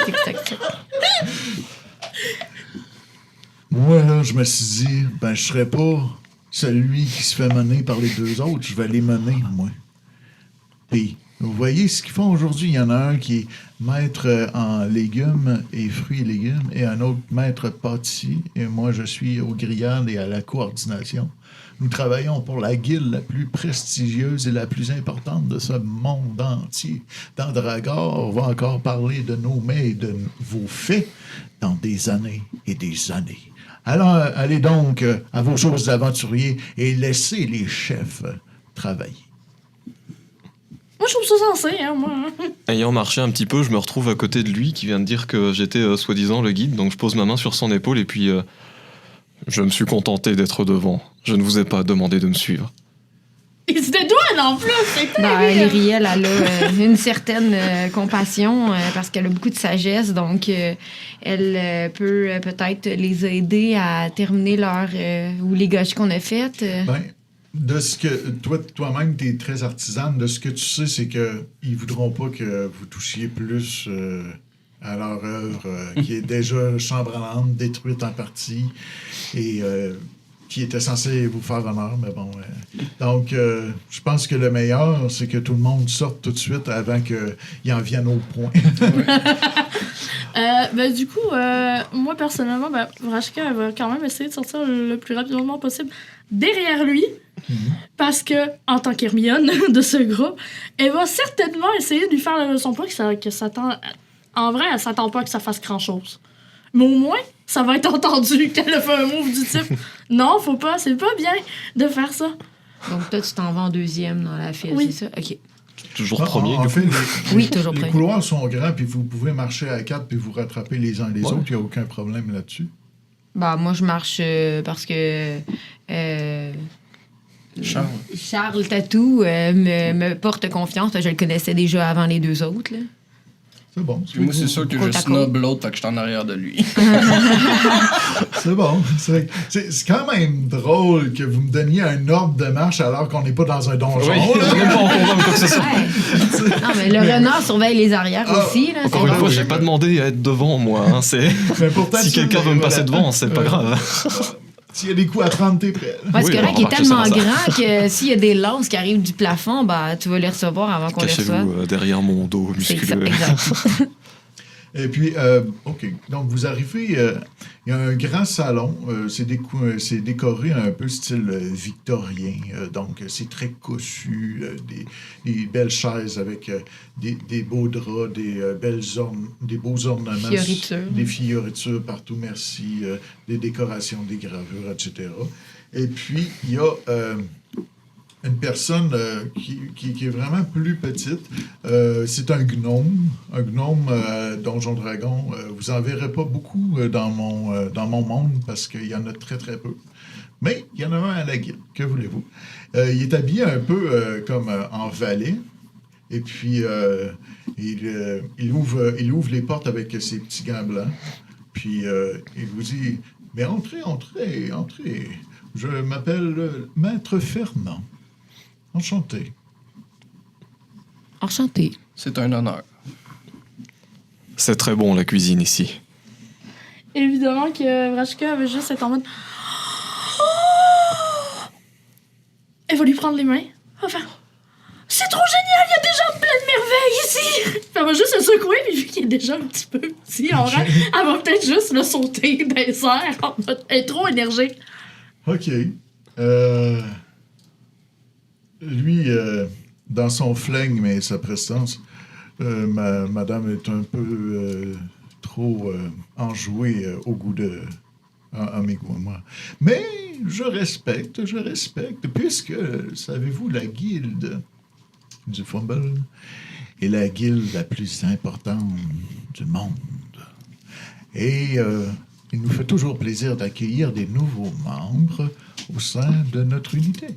Tic-tac-tac. Moi, là, je me suis dit, ben, je serais pas celui qui se fait mener par les deux autres. Je vais les mener, moi. Puis, vous voyez ce qu'ils font aujourd'hui. Il y en a un qui est maître en légumes et fruits et légumes et un autre maître pâtissier. Et moi, je suis aux grillades et à la coordination. Nous travaillons pour la guilde la plus prestigieuse et la plus importante de ce monde entier. Dans Dragor, on va encore parler de nos mets et de vos faits dans des années et des années. Alors, allez donc à vos choses d'aventuriers et laissez les chefs travailler. Moi, je trouve ça sensé, hein, moi. Ayant marché un petit peu, je me retrouve à côté de lui qui vient de dire que j'étais soi-disant le guide, donc je pose ma main sur son épaule et puis je me suis contenté d'être devant. Je ne vous ai pas demandé de me suivre. Il se dédouane en plus, c'est terrible. Lyriel, elle a une certaine compassion parce qu'elle a beaucoup de sagesse, donc elle peut peut-être les aider à terminer leur ou les gâchis qu'on a faites. Ben, de ce que toi-même, tu es très artisane, de ce que tu sais, c'est qu'ils voudront pas que vous touchiez plus à leur œuvre, qui est déjà chambranlante, détruite en partie, et qui était censé vous faire honneur, mais bon. Donc, je pense que le meilleur, c'est que tout le monde sorte tout de suite avant qu'ils en viennent au point. Ben, du coup, moi, personnellement, ben, Vrashka, elle va quand même essayer de sortir le plus rapidement possible derrière lui. Parce que, en tant qu'Hermione de ce groupe, elle va certainement essayer de lui faire la leçon, pas que ça tend... En vrai, elle s'attend pas que ça fasse grand-chose. Mais au moins, ça va être entendu qu'elle a fait un move du type « Non, faut pas, c'est pas bien de faire ça. » Donc toi, tu t'en vas en deuxième dans la file, Oui. c'est ça? OK. Toujours premier, du coup. Oui, toujours les premier. couloirs sont grands, puis vous pouvez marcher à quatre, puis vous rattraper les uns les autres. Il n'y a aucun problème là-dessus. Bah, moi, je marche parce que... Charles Tatou me porte confiance. Je le connaissais déjà avant les deux autres. Là. C'est bon. Puis moi, c'est sûr que je snob l'autre, fait que je suis en arrière de lui. C'est bon. C'est quand même drôle que vous me donniez un ordre de marche alors qu'on n'est pas dans un donjon. Oui, là. même pas en combat, quoi que ce soit. Ouais. Non, mais le renard surveille les arrières aussi. Là, Encore une fois, j'ai pas demandé à être devant, moi. Hein, Mais pourtant, si quelqu'un veut me passer devant, c'est pas grave. S'il y a des coups à 30, t'es prêt. Parce Oui, que là, on qui est va tellement marcher ça. grand que s'il y a des lances qui arrivent du plafond, bah, tu vas les recevoir avant qu'on les reçoive. Cachez-vous derrière mon dos C'est musculeux. exact. Et puis, OK. Donc, vous arrivez, il y a un grand salon. C'est décoré un peu style victorien. Donc, c'est très cossu. Des belles chaises avec des beaux draps, des beaux ornements. Fioritures. Des fioritures partout, merci. Des décorations, des gravures, etc. Et puis, il y a... une personne qui est vraiment plus petite. C'est un gnome Donjon Dragon. Vous en verrez pas beaucoup dans mon monde parce qu'il y en a très, très peu. Mais il y en a un à la guilde. Que voulez-vous? Il est habillé un peu comme en valet. Et puis, il ouvre les portes avec ses petits gants blancs. Puis, il vous dit, « Mais entrez. Je m'appelle Maître Fernand. Enchanté. » Enchanté. C'est un honneur. C'est très bon, la cuisine ici. évidemment que Vrashka avait juste être en mode... Elle va lui prendre les mains. Enfin, c'est trop génial, il y a déjà plein de merveilles ici. Puis elle va juste se secouer, puis vu qu'il est déjà un petit peu petit en rang, elle va peut-être juste le sauter dans les airs. Elle est trop énergique. OK. Lui, dans son flingue, mais sa prestance, madame est un peu trop enjouée au goût de... à mes goûts, moi. Mais je respecte, puisque, savez-vous, la guilde du Fumble est la guilde la plus importante du monde. Et il nous fait toujours plaisir d'accueillir des nouveaux membres au sein de notre unité.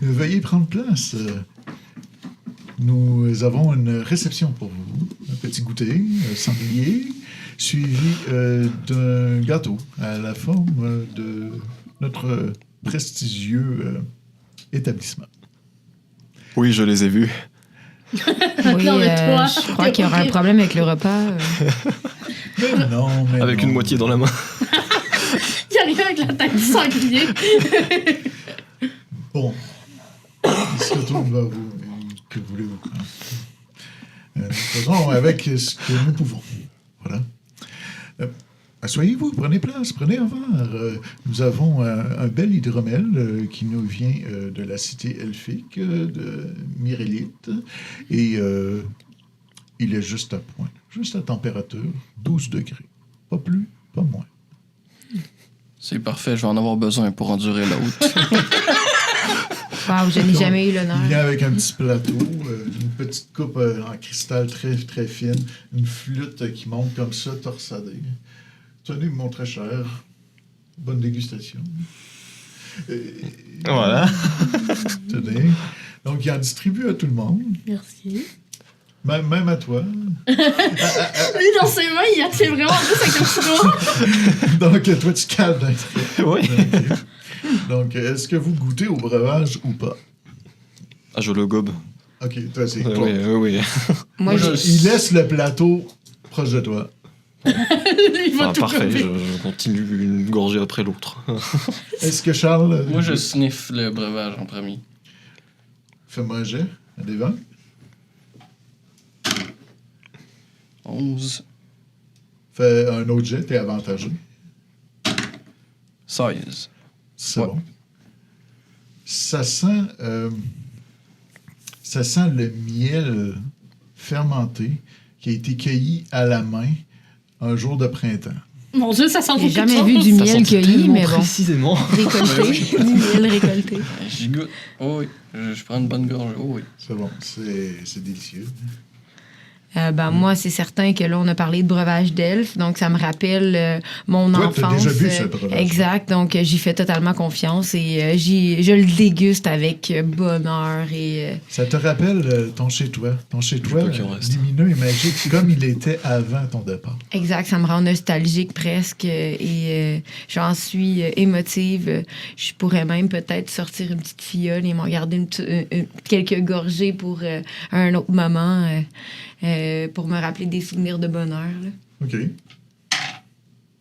Veuillez prendre place. Nous avons une réception pour vous. Un petit goûter, sanglier, suivi d'un gâteau à la forme de notre prestigieux établissement. Oui, je les ai vus. Oui, Non, mais toi, je crois qu'il y aura un problème avec le repas. Mais non, mais Avec non. une moitié dans la main. Il arrive avec la tête du sanglier. Bon. Il se retourne vers vous. Que voulez-vous? Faisons avec ce que nous pouvons. Voilà. Asseyez-vous, prenez place, prenez un verre. Nous avons un bel hydromel qui nous vient de la cité elfique de Myrélite. Et il est juste à point, juste à température, 12 degrés. Pas plus, pas moins. C'est parfait, je vais en avoir besoin pour endurer l'autre. Wow, je n'ai jamais eu Il l'honneur. vient avec un petit plateau, une petite coupe en cristal très, très fine, une flûte qui monte comme ça, torsadée. Tenez, mon très cher. Bonne dégustation. Voilà. Tenez. Donc, il en distribue à tout le monde, Merci. même à toi. Lui, dans ses mains, il a fait vraiment juste avec un petit doigt. Donc, toi, tu calmes d'un trait. Oui. Ok. Donc, est-ce que vous goûtez au breuvage ou pas? Ah, je le gobe. OK, toi, c'est Oui, Claude. oui. Moi, Il laisse le plateau proche de toi. Il va Ah, tout parfait, gober. je continue une gorgée après l'autre. Est-ce que Charles... Moi, je sniffe le breuvage en premier. Fais-moi un jet, un des 20. 11, Fais un autre jet, t'es avantageux. 16. C'est Ouais. bon. Ça sent le miel fermenté qui a été cueilli à la main un jour de printemps. Mon Dieu, ça sent j'ai beaucoup jamais de vu choses. du Ça miel sentit cueilli, tellement mais bon. précisément. Récolté. Du miel récolté. J'y goûte. Oh oui, je prends une bonne gorge. Oh oui. C'est bon, c'est délicieux. Moi, c'est certain que là, on a parlé de breuvage d'elfe, donc ça me rappelle mon Toi, t'as enfance. déjà bu ce breuvage. Exact, donc j'y fais totalement confiance et je le déguste avec bonheur et Ça te rappelle ton chez-toi. Ton chez-toi, veux pas qu'il en reste. lumineux et magique, comme il était avant ton départ. exact, ça me rend nostalgique presque et j'en suis émotive. Je pourrais même peut-être sortir une petite fiole et m'en garder quelques gorgées pour un autre moment. Pour me rappeler des souvenirs de bonheur. Là. OK.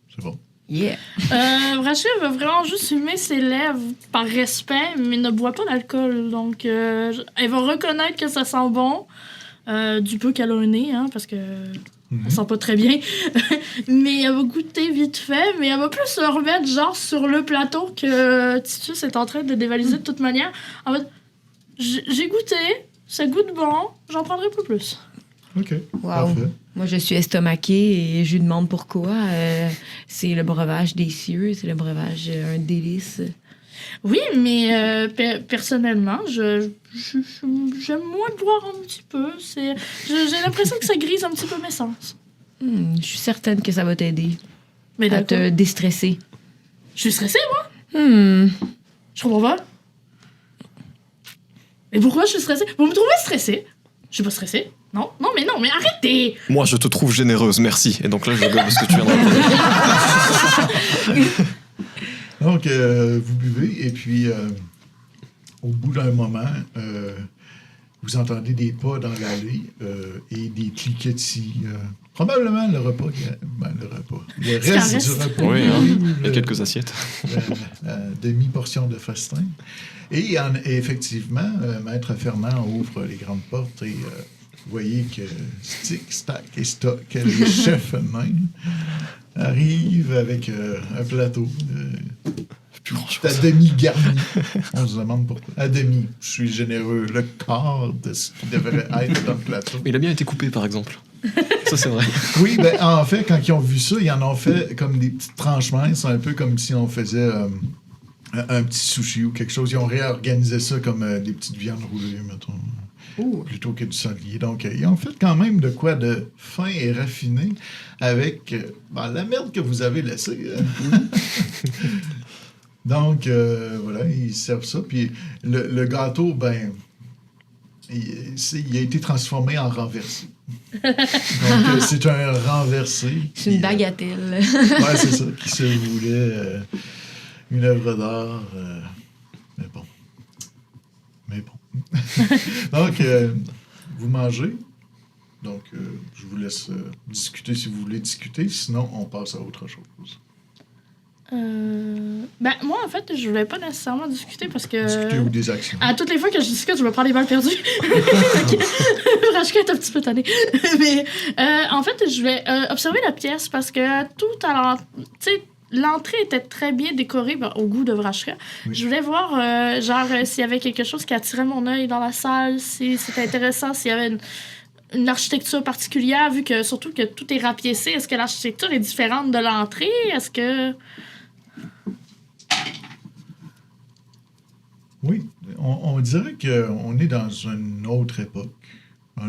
C'est bon. Yeah! Rachel veut vraiment juste fumer ses lèvres par respect, mais ne boit pas d'alcool. Donc, elle va reconnaître que ça sent bon, du peu qu'elle a un nez, hein, parce que elle sent pas très bien. Mais elle va goûter vite fait, mais elle va plus se remettre genre sur le plateau que Titus est en train de dévaliser de toute manière. En fait, j'ai goûté, ça goûte bon, j'en prendrai pas plus. OK. Wow. Parfait. Moi, je suis estomaquée et je lui demande pourquoi. C'est le breuvage des cieux, c'est le breuvage un délice. Oui, mais personnellement, j'aime moins boire un petit peu. J'ai l'impression que ça grise un petit peu mes sens. Je suis certaine que ça va t'aider Mais à d'accord. te déstresser. Je suis stressée, moi? Je comprends pas. Mais pourquoi je suis stressée? Vous me trouvez stressée? Je suis pas stressée. Non, mais arrêtez! Moi, je te trouve généreuse, merci. Et donc là, je gobe ce que tu viens de dire. Donc, vous buvez et puis, au bout d'un moment, Vous entendez des pas dans l'allée et des cliquetis. Probablement le repas. Le reste du repas. Oui, il y a le- quelques assiettes. la demi-portion de festin. Et effectivement, Maître Fernand ouvre les grandes portes et vous voyez que Stick, Stack et Stock, les chefs eux-mêmes, arrivent avec un plateau Plus grand à chose. demi garni. On se demande pourquoi. À demi, je suis généreux. Le quart de ce qui devrait être dans le plateau. Mais il a bien été coupé, par exemple. Ça, c'est vrai. Oui, ben, en fait, quand ils ont vu ça, ils en ont fait comme des petites tranches minces, un peu comme si on faisait un petit sushi ou quelque chose. Ils ont réorganisé ça comme des petites viandes roulées, mettons, plutôt que du sanglier. Donc, ils ont fait quand même de quoi de fin et raffiné avec la merde que vous avez laissée. Donc, voilà, ils servent ça. Puis le gâteau, ben, il a été transformé en renversé. Donc, c'est un renversé. C'est une bagatelle. Ouais, c'est ça, qui se voulait une œuvre d'art. Mais bon. Donc, vous mangez. Donc, je vous laisse discuter si vous voulez discuter. Sinon, on passe à autre chose. Ben, moi, en fait, je voulais pas nécessairement discuter parce que... Discuter ou des actions. À toutes les fois que je discute, je me prends les balles perdues. Rachka est un petit peu tannée. Mais en fait, je voulais observer la pièce parce que tout à l'entrée était très bien décorée au goût de Vrashka. Oui. Je voulais voir, s'il y avait quelque chose qui attirait mon œil dans la salle, si c'était intéressant, s'il y avait une architecture particulière, vu que surtout que tout est rapiécé. Est-ce que l'architecture est différente de l'entrée? Est-ce que... Oui, on dirait qu'on est dans une autre époque. Pas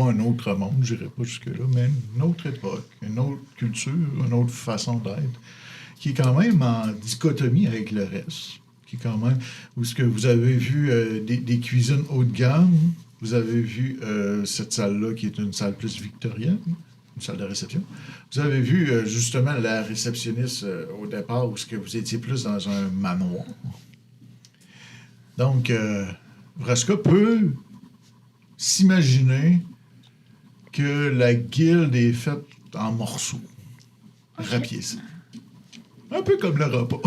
un autre monde, je dirais pas jusque-là, mais une autre époque, une autre culture, une autre façon d'être, qui est quand même en dichotomie avec le reste. Qui est quand même. Où ce que vous avez vu des cuisines haut de gamme, vous avez vu cette salle-là qui est une salle plus victorienne, une salle de réception. Vous avez vu justement la réceptionniste au départ, où ce que vous étiez plus dans un manoir. Donc, Vrashka peut s'imaginer que la guilde est faite en morceaux, rapiécés. Un peu comme le repas.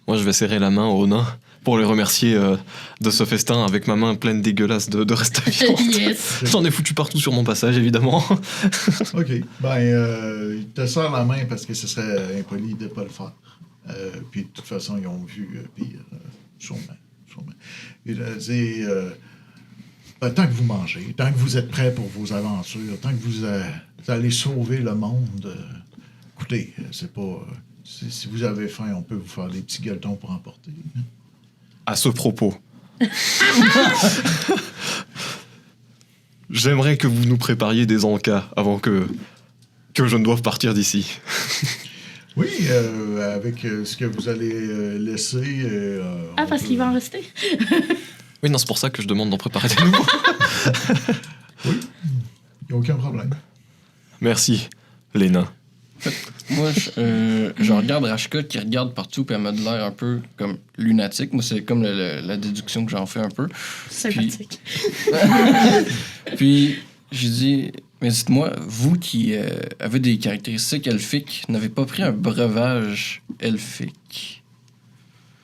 Moi, je vais serrer la main au nain pour les remercier de ce festin avec ma main pleine dégueulasse de restes à viande. Yes! J'en ai foutu partout sur mon passage, évidemment. OK. Ben, il te serre la main parce que ce serait impoli de ne pas le faire. Puis, de toute façon, ils ont vu pire, sûrement. Et là, tant que vous mangez, tant que vous êtes prêts pour vos aventures, tant que vous allez sauver le monde, écoutez, c'est pas... si vous avez faim, on peut vous faire des petits gueuletons pour emporter. À ce propos, j'aimerais que vous nous prépariez des encas avant que je ne doive partir d'ici. Oui, avec ce que vous allez laisser... Parce qu'il va en rester? Oui, non, c'est pour ça que je demande d'en préparer des nouveaux. Oui, il n'y a aucun problème. Merci, les nains. Moi, je regarde Rashka qui regarde partout, puis elle m'a de l'air un peu comme lunatique. Moi, c'est comme la déduction que j'en fais un peu. Sympathique. Puis, j'ai dit, mais dites-moi, vous qui avez des caractéristiques elfiques, n'avez pas pris un breuvage elfique?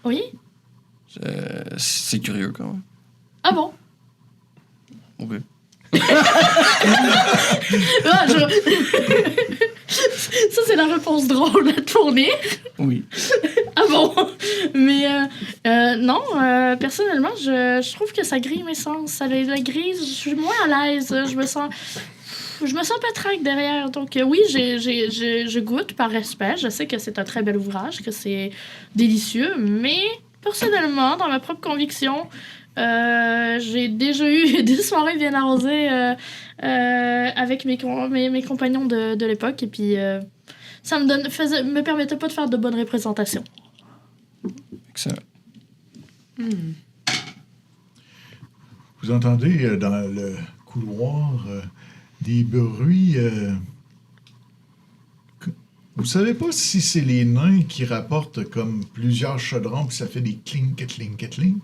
Oui? C'est curieux, quand même. Ah bon? OK. Ah, Ça, c'est la réponse drôle à te fournir. Oui. Ah bon? Mais non, personnellement, je trouve que ça grille mes sens. La grise, je suis moins à l'aise. Je me sens patraque derrière. Donc oui, je goûte par respect. Je sais que c'est un très bel ouvrage, que c'est délicieux. Mais personnellement, dans ma propre conviction, j'ai déjà eu des soirées bien arrosées avec mes compagnons de l'époque. Et puis, ça me permettait pas de faire de bonnes représentations. Excellent. Vous entendez dans le couloir des bruits... Vous savez pas si c'est les nains qui rapportent comme plusieurs chaudrons puis ça fait des cling, cling, cling,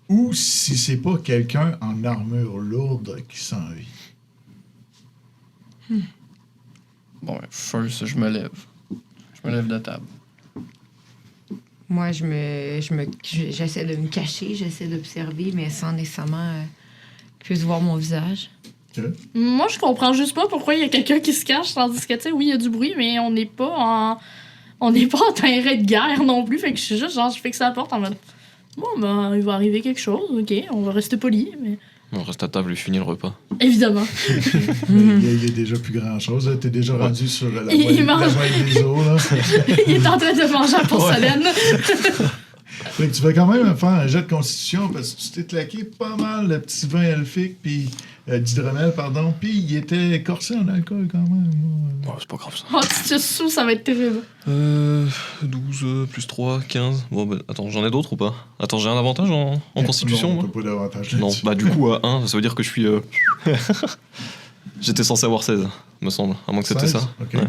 ou si c'est pas quelqu'un en armure lourde qui s'en vit. Bon, first, je me lève. Je me lève de table. Moi, j'essaie de me cacher, j'essaie d'observer, mais sans nécessairement qu'ils puissent voir mon visage. Ok. Moi, je comprends juste pas pourquoi il y a quelqu'un qui se cache, tandis que, tu sais, oui, il y a du bruit, mais on n'est pas en terrain de guerre non plus. Fait que je suis juste, genre, je fixe la porte en mode, bon, ben, il va arriver quelque chose, ok, on va rester poli, mais... On reste à table et finit le repas. Évidemment. Il y a déjà plus grand-chose. Là. T'es déjà rendu sur la Il moelle des os. Là. Il est en train de manger la porcelaine. Fait que tu vas quand même faire un jet de constitution parce que tu t'es claqué pas mal de petits vins elfiques puis d'hydromel, pardon. Puis il était corsé en alcool quand même. Oh, c'est pas grave ça. Oh, si tu te sous, ça va être terrible. 12 plus 3, 15. Bon, bah, attends, j'en ai d'autres ou pas? Attends, j'ai un avantage en constitution, non, moi? t'as pas d'avantage Non, là-dessus. bah du coup, 1, ça veut dire que je suis... J'étais censé avoir 16, me semble, à moins que c'était 16? ça. OK. Ouais.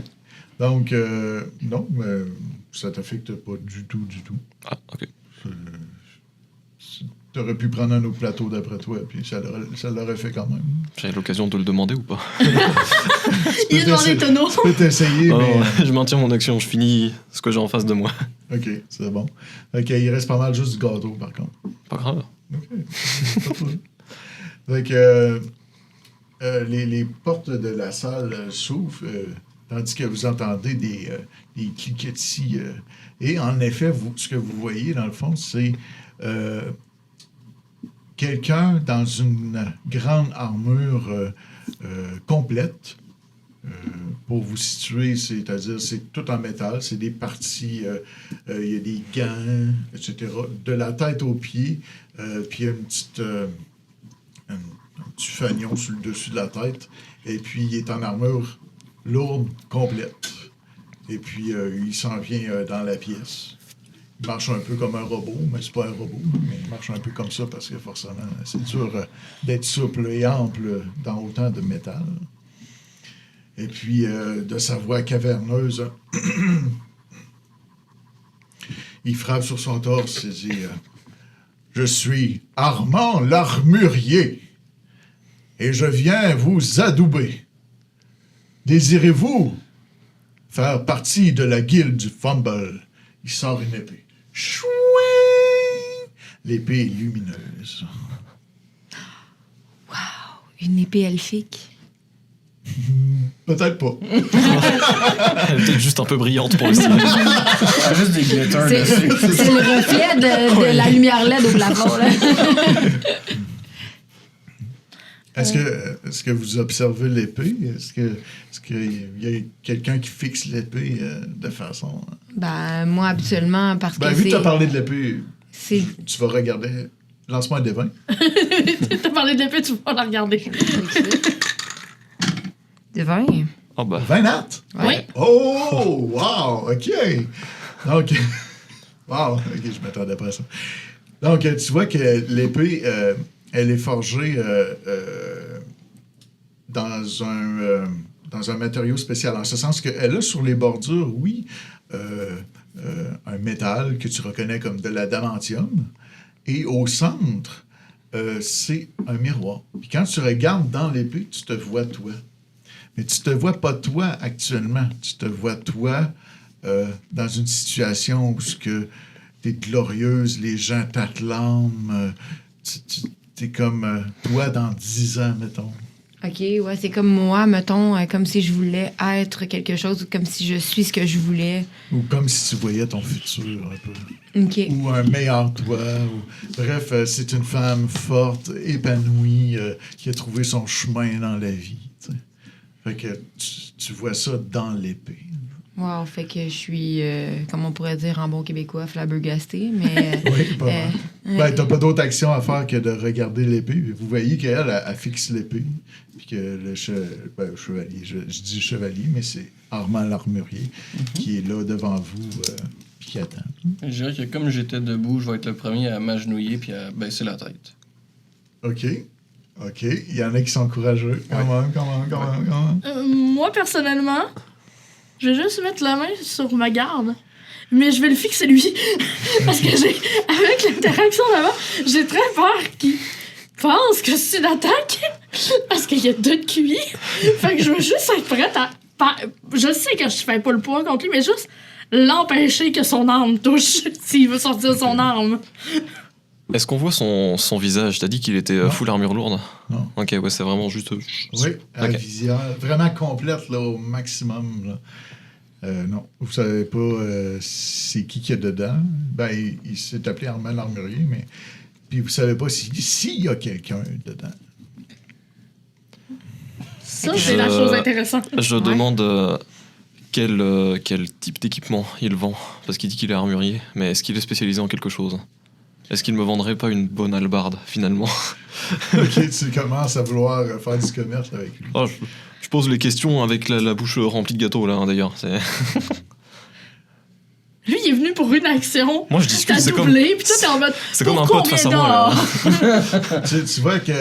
Donc, non, mais ça t'affecte pas du tout. Ah, ok. T'aurais pu prendre un autre plateau d'après toi, puis ça l'aurait fait quand même. J'avais l'occasion de le demander ou pas? Il est dans les tonneaux. Tu peux t'essayer, Non, mais... non, je maintiens mon action, je finis ce que j'ai en face de moi. OK, c'est bon. OK, il reste pas mal juste du gâteau, par contre. Pas grave. OK. Pas trop. Fait que les portes de la salle s'ouvrent, tandis que vous entendez des cliquetis. Et en effet, ce que vous voyez, dans le fond, c'est quelqu'un dans une grande armure complète. Pour vous situer, c'est-à-dire c'est tout en métal, c'est des parties, il y a des gants, etc. De la tête aux pieds, puis il y a un petit fanion sur le dessus de la tête, et puis il est en armure lourde, complète. Et puis il s'en vient dans la pièce. Il marche un peu comme un robot, mais c'est pas un robot, mais il marche un peu comme ça parce que forcément, c'est dur d'être souple et ample dans autant de métal. Et puis, de sa voix caverneuse, il frappe sur son torse et dit Je suis Armand l'armurier, et je viens vous adouber. Désirez-vous faire partie de la guilde du Fumble? Il sort une épée. Chouing! L'épée est lumineuse. Wow! Une épée elfique. Peut-être pas. Elle est peut-être juste un peu brillante pour le style. Juste des glitters C'est dessus. le reflet de la lumière LED au plafond, là. Est-ce que vous observez l'épée? Est-ce qu'il y a quelqu'un qui fixe l'épée de façon... Ben, moi, habituellement, parce que vu que tu as c'est... parlé de l'épée, C'est... tu vas regarder... Lance-moi un des 20. T'as parlé de l'épée, tu vas la regarder. De 20? Oh bah. 20 nattes? Oui. Oh! Wow! OK! Donc... Wow! OK, je m'attendais pas à ça. Donc, tu vois que l'épée, elle est forgée dans un matériau spécial. En ce sens qu'elle a sur les bordures, oui, un métal que tu reconnais comme de l'adamantium. Et au centre, c'est un miroir. Puis quand tu regardes dans l'épée, tu te vois toi. Mais tu te vois pas toi actuellement. Tu te vois toi dans une situation où tu es glorieuse, les gens t'acclament. T'es comme toi dans 10 ans, mettons. OK, ouais, c'est comme moi, mettons, comme si je voulais être quelque chose, ou comme si je suis ce que je voulais. Ou comme si tu voyais ton futur un peu. OK. Ou un meilleur toi. Bref, c'est une femme forte, épanouie, qui a trouvé son chemin dans la vie. T'sais. Fait que tu vois ça dans l'épée. Wow, fait que je suis, comme on pourrait dire en bon québécois, flabbergastée, mais... Oui, pas mal. Ben, t'as pas d'autre action à faire que de regarder l'épée. Vous voyez qu'elle, elle fixe l'épée. Puis que le chevalier, je dis chevalier, mais c'est Armand l'armurier qui est là devant vous, puis qui attend. Je dirais que comme j'étais debout, je vais être le premier à m'agenouiller puis à baisser la tête. OK. Il y en a qui sont courageux. Comment? Moi, personnellement, je vais juste mettre la main sur ma garde. Mais je vais le fixer lui. Parce que avec l'interaction d'avant, j'ai très peur qu'il pense que c'est une attaque. Parce qu'il y a 2 de QI. Fait que je veux juste être prête à... Je sais que je fais pas le poids contre lui, mais juste l'empêcher que son arme touche s'il veut sortir son arme. Est-ce qu'on voit son visage? T'as dit qu'il était full armure lourde? Non. Ok, ouais, c'est vraiment juste... Oui, à Ok. visière, vraiment complète là, au maximum. Là. Non, vous savez pas c'est qui qu'il y a dedans. Ben, il s'est appelé Armand Armurier, mais... Puis vous savez pas s'il y a quelqu'un dedans. Ça, c'est la chose intéressante. Je demande quel type d'équipement il vend. Parce qu'il dit qu'il est armurier, mais est-ce qu'il est spécialisé en quelque chose? Est-ce qu'il me vendrait pas une bonne hallebarde, finalement? OK, tu commences à vouloir faire du commerce avec lui. Oh, je pose les questions avec la bouche remplie de gâteaux, là, hein, d'ailleurs. Lui, il est venu pour une action. Moi, je discute, T'as c'est comme... doublé, puis toi, t'es en mode... C'est comme pour un pote combien face à moi, là. d'or? Tu vois qu'il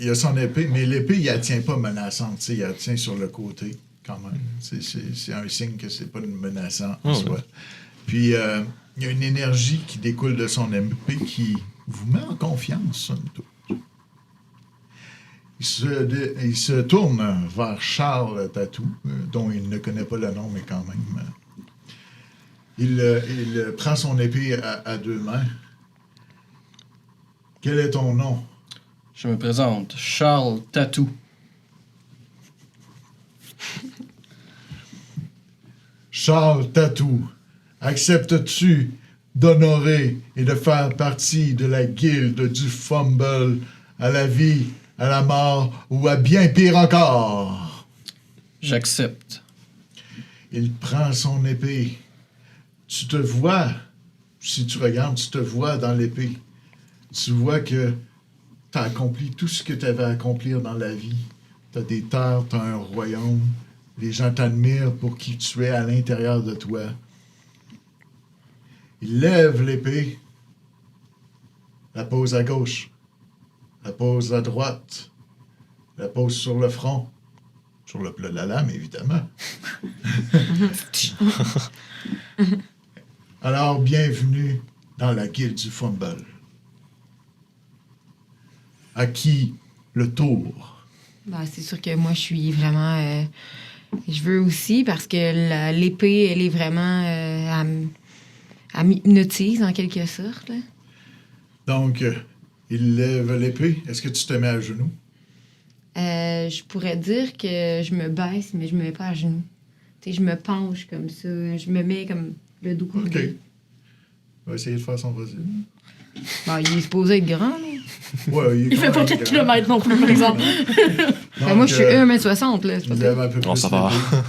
y a son épée, mais l'épée, il la tient pas menaçante. Il la tient sur le côté, quand même. C'est un signe que c'est pas menaçant en soi. Ouais. Puis, il y a une énergie qui découle de son épée qui vous met en confiance, somme toute. Il se tourne vers Charles Tatou, dont il ne connaît pas le nom, mais quand même. Il prend son épée à 2 mains. Quel est ton nom? Je me présente, Charles Tatou. Charles Tatou, acceptes-tu d'honorer et de faire partie de la guilde du Fumble à la vie, à la mort ou à bien pire encore? J'accepte. Il prend son épée. Tu te vois, si tu regardes, tu te vois dans l'épée. Tu vois que tu as accompli tout ce que tu avais à accomplir dans la vie. Tu as des terres, tu as un royaume. Les gens t'admirent pour qui tu es à l'intérieur de toi. Il lève l'épée, la pose à gauche, la pose à droite, la pose sur le front, sur le plat de la lame, évidemment. Alors, bienvenue dans la guilde du Fumble. À qui le tour? Ben, c'est sûr que moi, je suis vraiment... je veux aussi, parce que l'épée, elle est vraiment... elle m'hypnotise, en quelque sorte. Là. Donc, il lève l'épée. Est-ce que tu te mets à genoux? Je pourrais dire que je me baisse, mais je me mets pas à genoux. Tu sais, je me penche comme ça. Je me mets comme le dos OK. courbé. On va essayer de faire son possible. Ben, il est supposé être grand, là. Ouais, Il fait pas 4 km non plus, par exemple. Ben, moi, je suis 1m60, là. C'est pas Il ça. lève un peu Non, plus ça va. l'épée.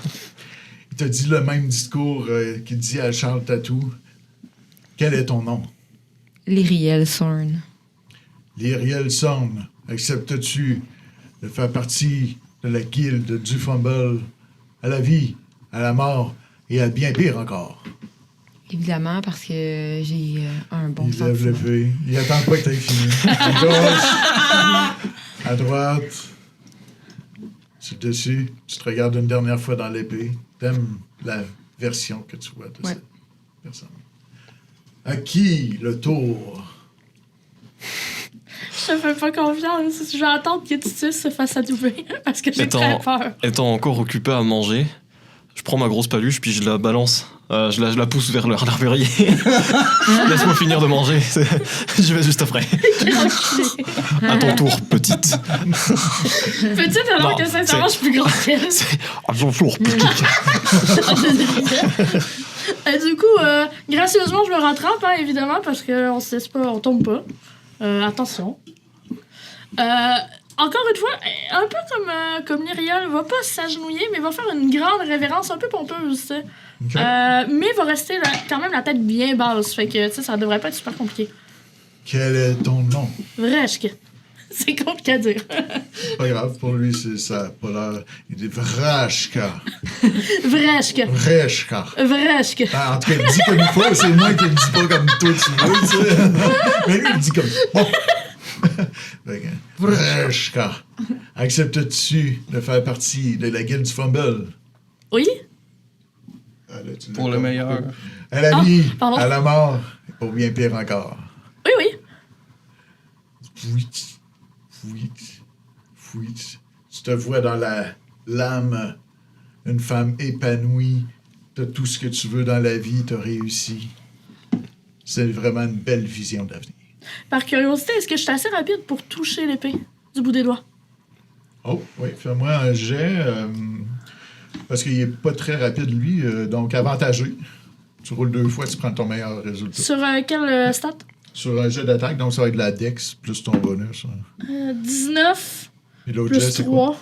Il t'a dit le même discours qu'il dit à Charles Tatou. Quel est ton nom? Lyriel Sorn. Lyriel Sorn, acceptes-tu de faire partie de la guilde du Fumble à la vie, à la mort et à bien pire encore? Évidemment, parce que j'ai un bon Il lève sentiment. l'épée. Il attend pas que t'aies fini. À gauche, à droite, sur le dessus. Tu te regardes une dernière fois dans l'épée. T'aimes la version que tu vois de Ouais. cette personne. À qui le tour? Je te fais pas confiance. Je vais attendre que Titus se fasse adouber parce que j'ai très peur. Étant encore occupé à manger, je prends ma grosse paluche puis je la balance. Je la pousse vers l'armurier. Laisse-moi finir de manger. Je vais juste après. Quel enculé. À ton tour, petite. Petite alors Non, que sincèrement, je suis plus grande qu'elle. À ton tour, petite. Du coup, gracieusement, je me rattrape, hein, évidemment, parce qu'on se laisse pas, on tombe pas. Attention. Encore une fois, un peu comme Lyriel, va pas s'agenouiller, mais va faire une grande révérence, un peu pompeuse, tu sais. OK. Mais va rester quand même la tête bien basse, fait que, tu sais, ça devrait pas être super compliqué. Quel est ton nom? Vreshk. C'est compliqué à dire. Pas grave, pour lui, ça n'a pas l'air. Il dit Vrashka. Vreshk. Vreshka. Vreshk. Ah, en tout cas, il dit comme il faut, c'est moi qui le dis pas comme toi tu veux, tu sais. Mais lui, il dit comme bon. Fait que, Vreshka. Acceptes-tu de faire partie de la guilde du Fumble? Oui? tu l'as Pour le comme- meilleur. À la vie, pardon. à la mort, ou bien pire encore. Oui, oui. Fuit, fuit, fuit. Tu te vois dans l'âme, une femme épanouie. T'as tout ce que tu veux dans la vie, t'as réussi. C'est vraiment une belle vision d'avenir. Par curiosité, est-ce que je suis assez rapide pour toucher l'épée du bout des doigts? Oh, oui, fais-moi un jet. Parce qu'il est pas très rapide, lui, donc avantagé. Tu roules 2 fois, tu prends ton meilleur résultat. Sur quel stat? Sur un jet d'attaque, donc ça va être de la dex plus ton bonus. Hein. 19 Et l'autre jet, plus c'est quoi?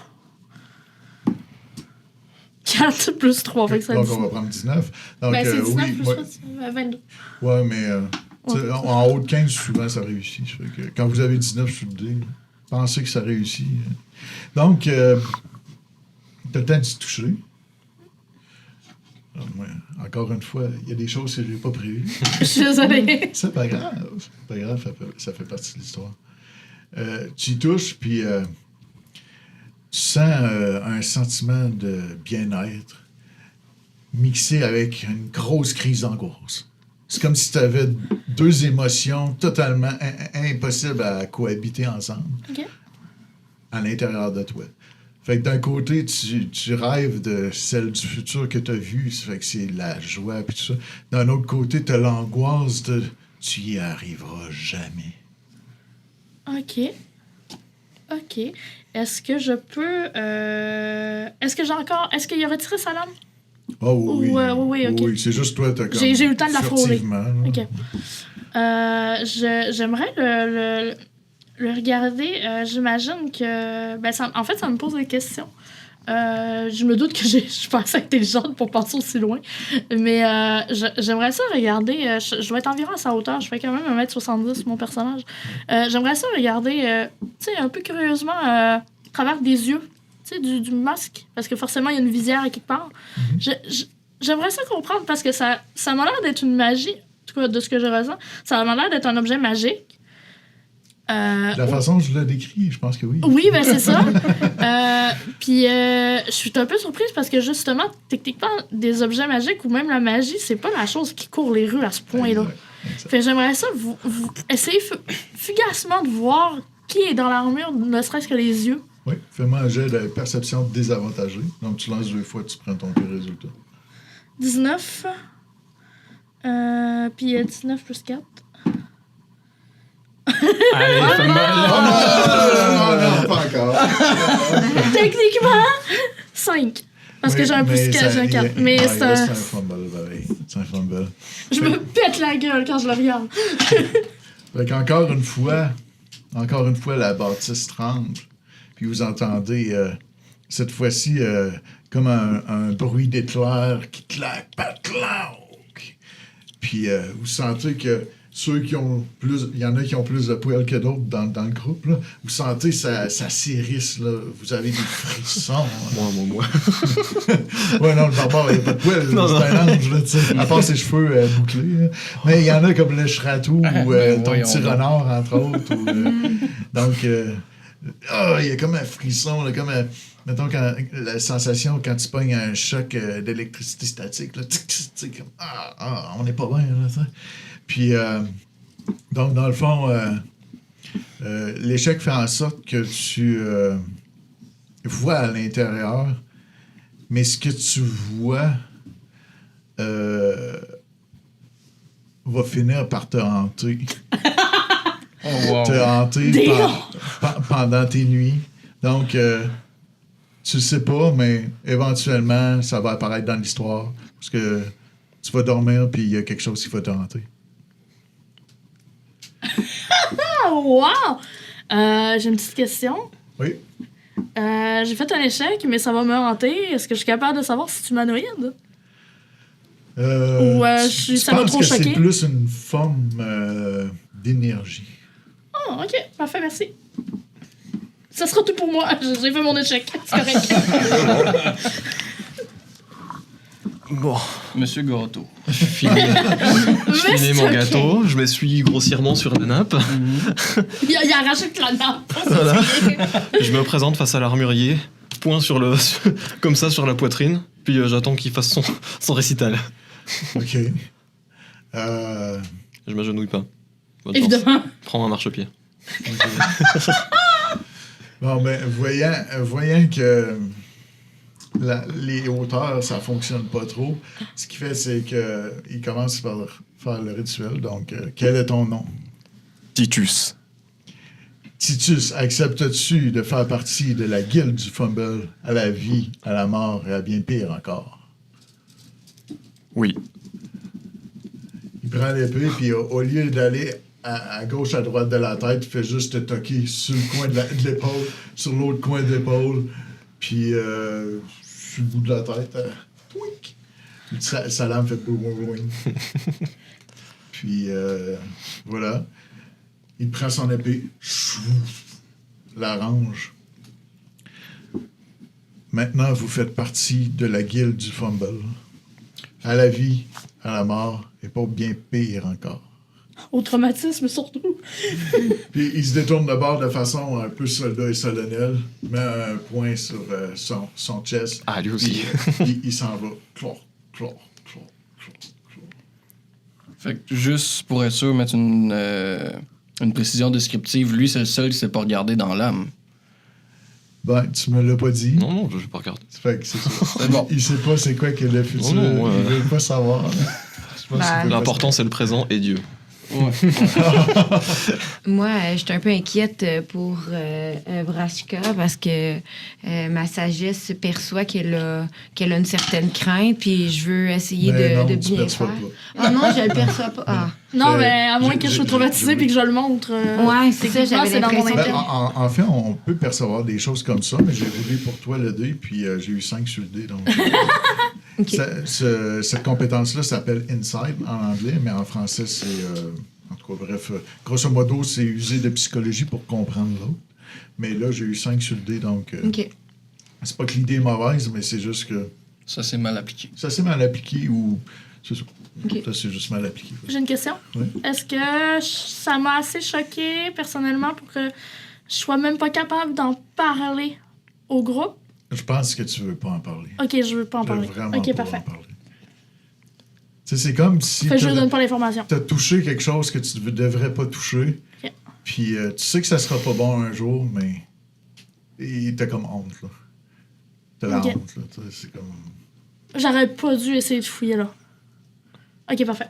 3. 4 plus 3, fait que ça Donc, dit- on va prendre 19. Donc, Ben, c'est 19 oui, plus ouais. 3, c'est 22. Ouais, mais tu sais, Ouais. en haut de 15, souvent, ça réussit. Ça fait que quand vous avez 19 sur le dé, pensez que ça réussit. Donc, t'as le temps de se toucher. Ouais, encore une fois, il y a des choses que je n'ai pas prévues. Je suis désolée. C'est pas grave. C'est pas grave, ça fait partie de l'histoire. Tu y touches, puis tu sens un sentiment de bien-être mixé avec une grosse crise d'angoisse. C'est comme si tu avais 2 émotions totalement impossibles à cohabiter ensemble OK. à l'intérieur de toi. Fait que d'un côté, tu rêves de celle du futur que tu as vue, ça fait que c'est la joie puis tout ça. D'un autre côté, tu as l'angoisse de tu y arriveras jamais. OK. OK. Est-ce que je peux... Est-ce que j'ai encore... Est-ce qu'il a retiré sa lame? Oh oui. Oui, ok. Oui, c'est juste toi, t'as comme... J'ai eu le temps de la frôler. furtivement, là. OK. J'aimerais le regarder. J'imagine que... Ben, en fait, ça me pose des questions. Je me doute que je suis pas assez intelligente pour passer aussi loin. Mais j'aimerais ça regarder... je dois être environ à sa hauteur. Je fais quand même 1m70, mon personnage. J'aimerais ça regarder, tu sais, un peu curieusement, à travers des yeux. Tu sais, du masque. Parce que forcément, il y a une visière à quelque part. J'aimerais ça comprendre parce que ça m'a l'air d'être une magie. En tout cas, de ce que je ressens. Ça m'a l'air d'être un objet magique. La façon dont je l'ai décrit, je pense que oui. Oui, ben c'est ça. Puis je suis un peu surprise parce que justement, techniquement, des objets magiques ou même la magie, c'est pas la chose qui court les rues à ce point-là. Exact. Fait que j'aimerais ça, vous essayer fugacement de voir qui est dans l'armure, ne serait-ce que les yeux. Oui, fais-moi un jet de perception désavantagée. Donc, tu lances 2 fois, tu prends ton pire résultat. 19. Puis 19 plus 4. Allez, fais-moi non, pas encore. Techniquement, 5. Parce que j'ai un plus 4, j'ai un 4. Mais c'est c'est un fumble, pareil. C'est un fumble. Je me pète la gueule quand je le regarde. Fait qu'encore une fois, la bâtisse tremble. Puis vous entendez, cette fois-ci, comme un bruit d'éclair qui claque, claque. Puis vous sentez que ceux qui ont plus... Il y en a qui ont plus de poils que d'autres dans le groupe, là. Vous sentez ça s'hérisse, là. Vous avez des frissons. Moi. Ouais, non, le barbare, il n'y a pas de poils. Non, C'est un ange, là, tu sais. À part ses cheveux bouclés. Là. Mais il y en a comme le chratou ou ton petit renard, entre autres. Donc, il y a comme un frisson, là, comme mettons, la sensation quand tu pognes un choc d'électricité statique, là, comme, on n'est pas bien, là, ça. Puis, donc, dans le fond, l'échec fait en sorte que tu vois à l'intérieur, mais ce que tu vois va finir par te hanter. Oh, wow. Te hanter pendant tes nuits. Donc, tu le sais pas, mais éventuellement, ça va apparaître dans l'histoire. Parce que tu vas dormir, puis il y a quelque chose qui va te hanter. Ah, wow! J'ai une petite question. Oui. J'ai fait un échec, mais ça va me hanter. Est-ce que je suis capable de savoir si tu humanoïde? Ou ça m'a trop choqué? C'est plus une forme d'énergie. Oh, ok. Parfait, merci. Ça sera tout pour moi. J'ai fait mon échec. C'est correct. Bon, Monsieur Gâteau. je finis mon ok. gâteau, je m'essuie grossièrement sur la nappe. Il a arraché toute la nappe. Voilà. Je me présente face à l'armurier, poing comme ça sur la poitrine. Puis j'attends qu'il fasse son récital. OK. Je m'agenouille pas. Bonne chance. Évidemment. Prends un marchepied. Bon, ben, voyant que les hauteurs, ça fonctionne pas trop, ce qu'il fait, c'est qu'il commence par faire le rituel. Donc, quel est ton nom? Titus. Titus, acceptes-tu de faire partie de la guilde du Fumble à la vie, à la mort et à bien pire encore? Oui. Il prend l'épée, puis au lieu d'aller à gauche, à droite de la tête, il fait juste te toquer sur le coin de l'épaule, sur l'autre coin de l'épaule, puis sur le bout de la tête, twink! Puis sa lame fait boing. Puis voilà. Il prend son épée, la range. Maintenant, vous faites partie de la guilde du Fumble. À la vie, à la mort, et pas bien pire encore. Au traumatisme, surtout. Puis il se détourne de bord de façon un peu soldat et solennelle, met un point sur son chest. Ah, lui aussi. Puis il s'en va. Clor, clor, clor, clor, clor. Fait que juste pour être sûr, mettre une précision descriptive, lui, c'est le seul qui s'est pas regardé dans l'âme. Ben, tu me l'as pas dit. Non, je vais pas regarder. Fait que c'est ça. C'est bon. Il sait pas c'est quoi que le futur. Non, Il veut pas savoir. Je pense Ben, qu'il veut pas L'important, c'est le présent et Dieu. Ouais. Moi, j'étais un peu inquiète pour Vrashka parce que ma sagesse perçoit qu'elle a une certaine crainte, puis je veux essayer Mais non, de tu bien perçois faire. pas. Ah non, je le perçois pas. Ah. Non, mais à moins j'ai- que je sois j'ai- traumatisée j'ai- puis que je le montre. Ouais, c'est ça, techniquement, j'avais c'est dans mon l'impression. Ben, intérêt. en fait, on peut percevoir des choses comme ça, mais j'ai roulé pour toi le dé, puis j'ai eu 5 sur le dé. Donc, OK. cette compétence-là s'appelle Insight en anglais, mais en français, c'est. En tout cas, bref, grosso modo, c'est user de psychologie pour comprendre l'autre. Mais là, j'ai eu 5 sur le dé, donc. OK. C'est pas que l'idée est mauvaise, mais c'est juste que Ça, c'est mal appliqué. ça s'est mal appliqué ou. C'est ça. OK. Ça, c'est juste mal appliqué. J'ai une question. Oui. Est-ce que ça m'a assez choquée personnellement pour que je sois même pas capable d'en parler au groupe? Je pense que tu veux pas en parler. Ok, je veux pas en Tu veux parler. vraiment Ok, pas parfait. en parler. Tu sais, c'est comme si Fait que je t'as donne pas l'information. touché quelque chose que tu ne devrais pas toucher. Ok. Puis tu sais que ça sera pas bon un jour, mais et t'as comme honte, là. T'as la Ok. honte, là. Tu sais, c'est comme... J'aurais pas dû essayer de fouiller là. Ok, parfait.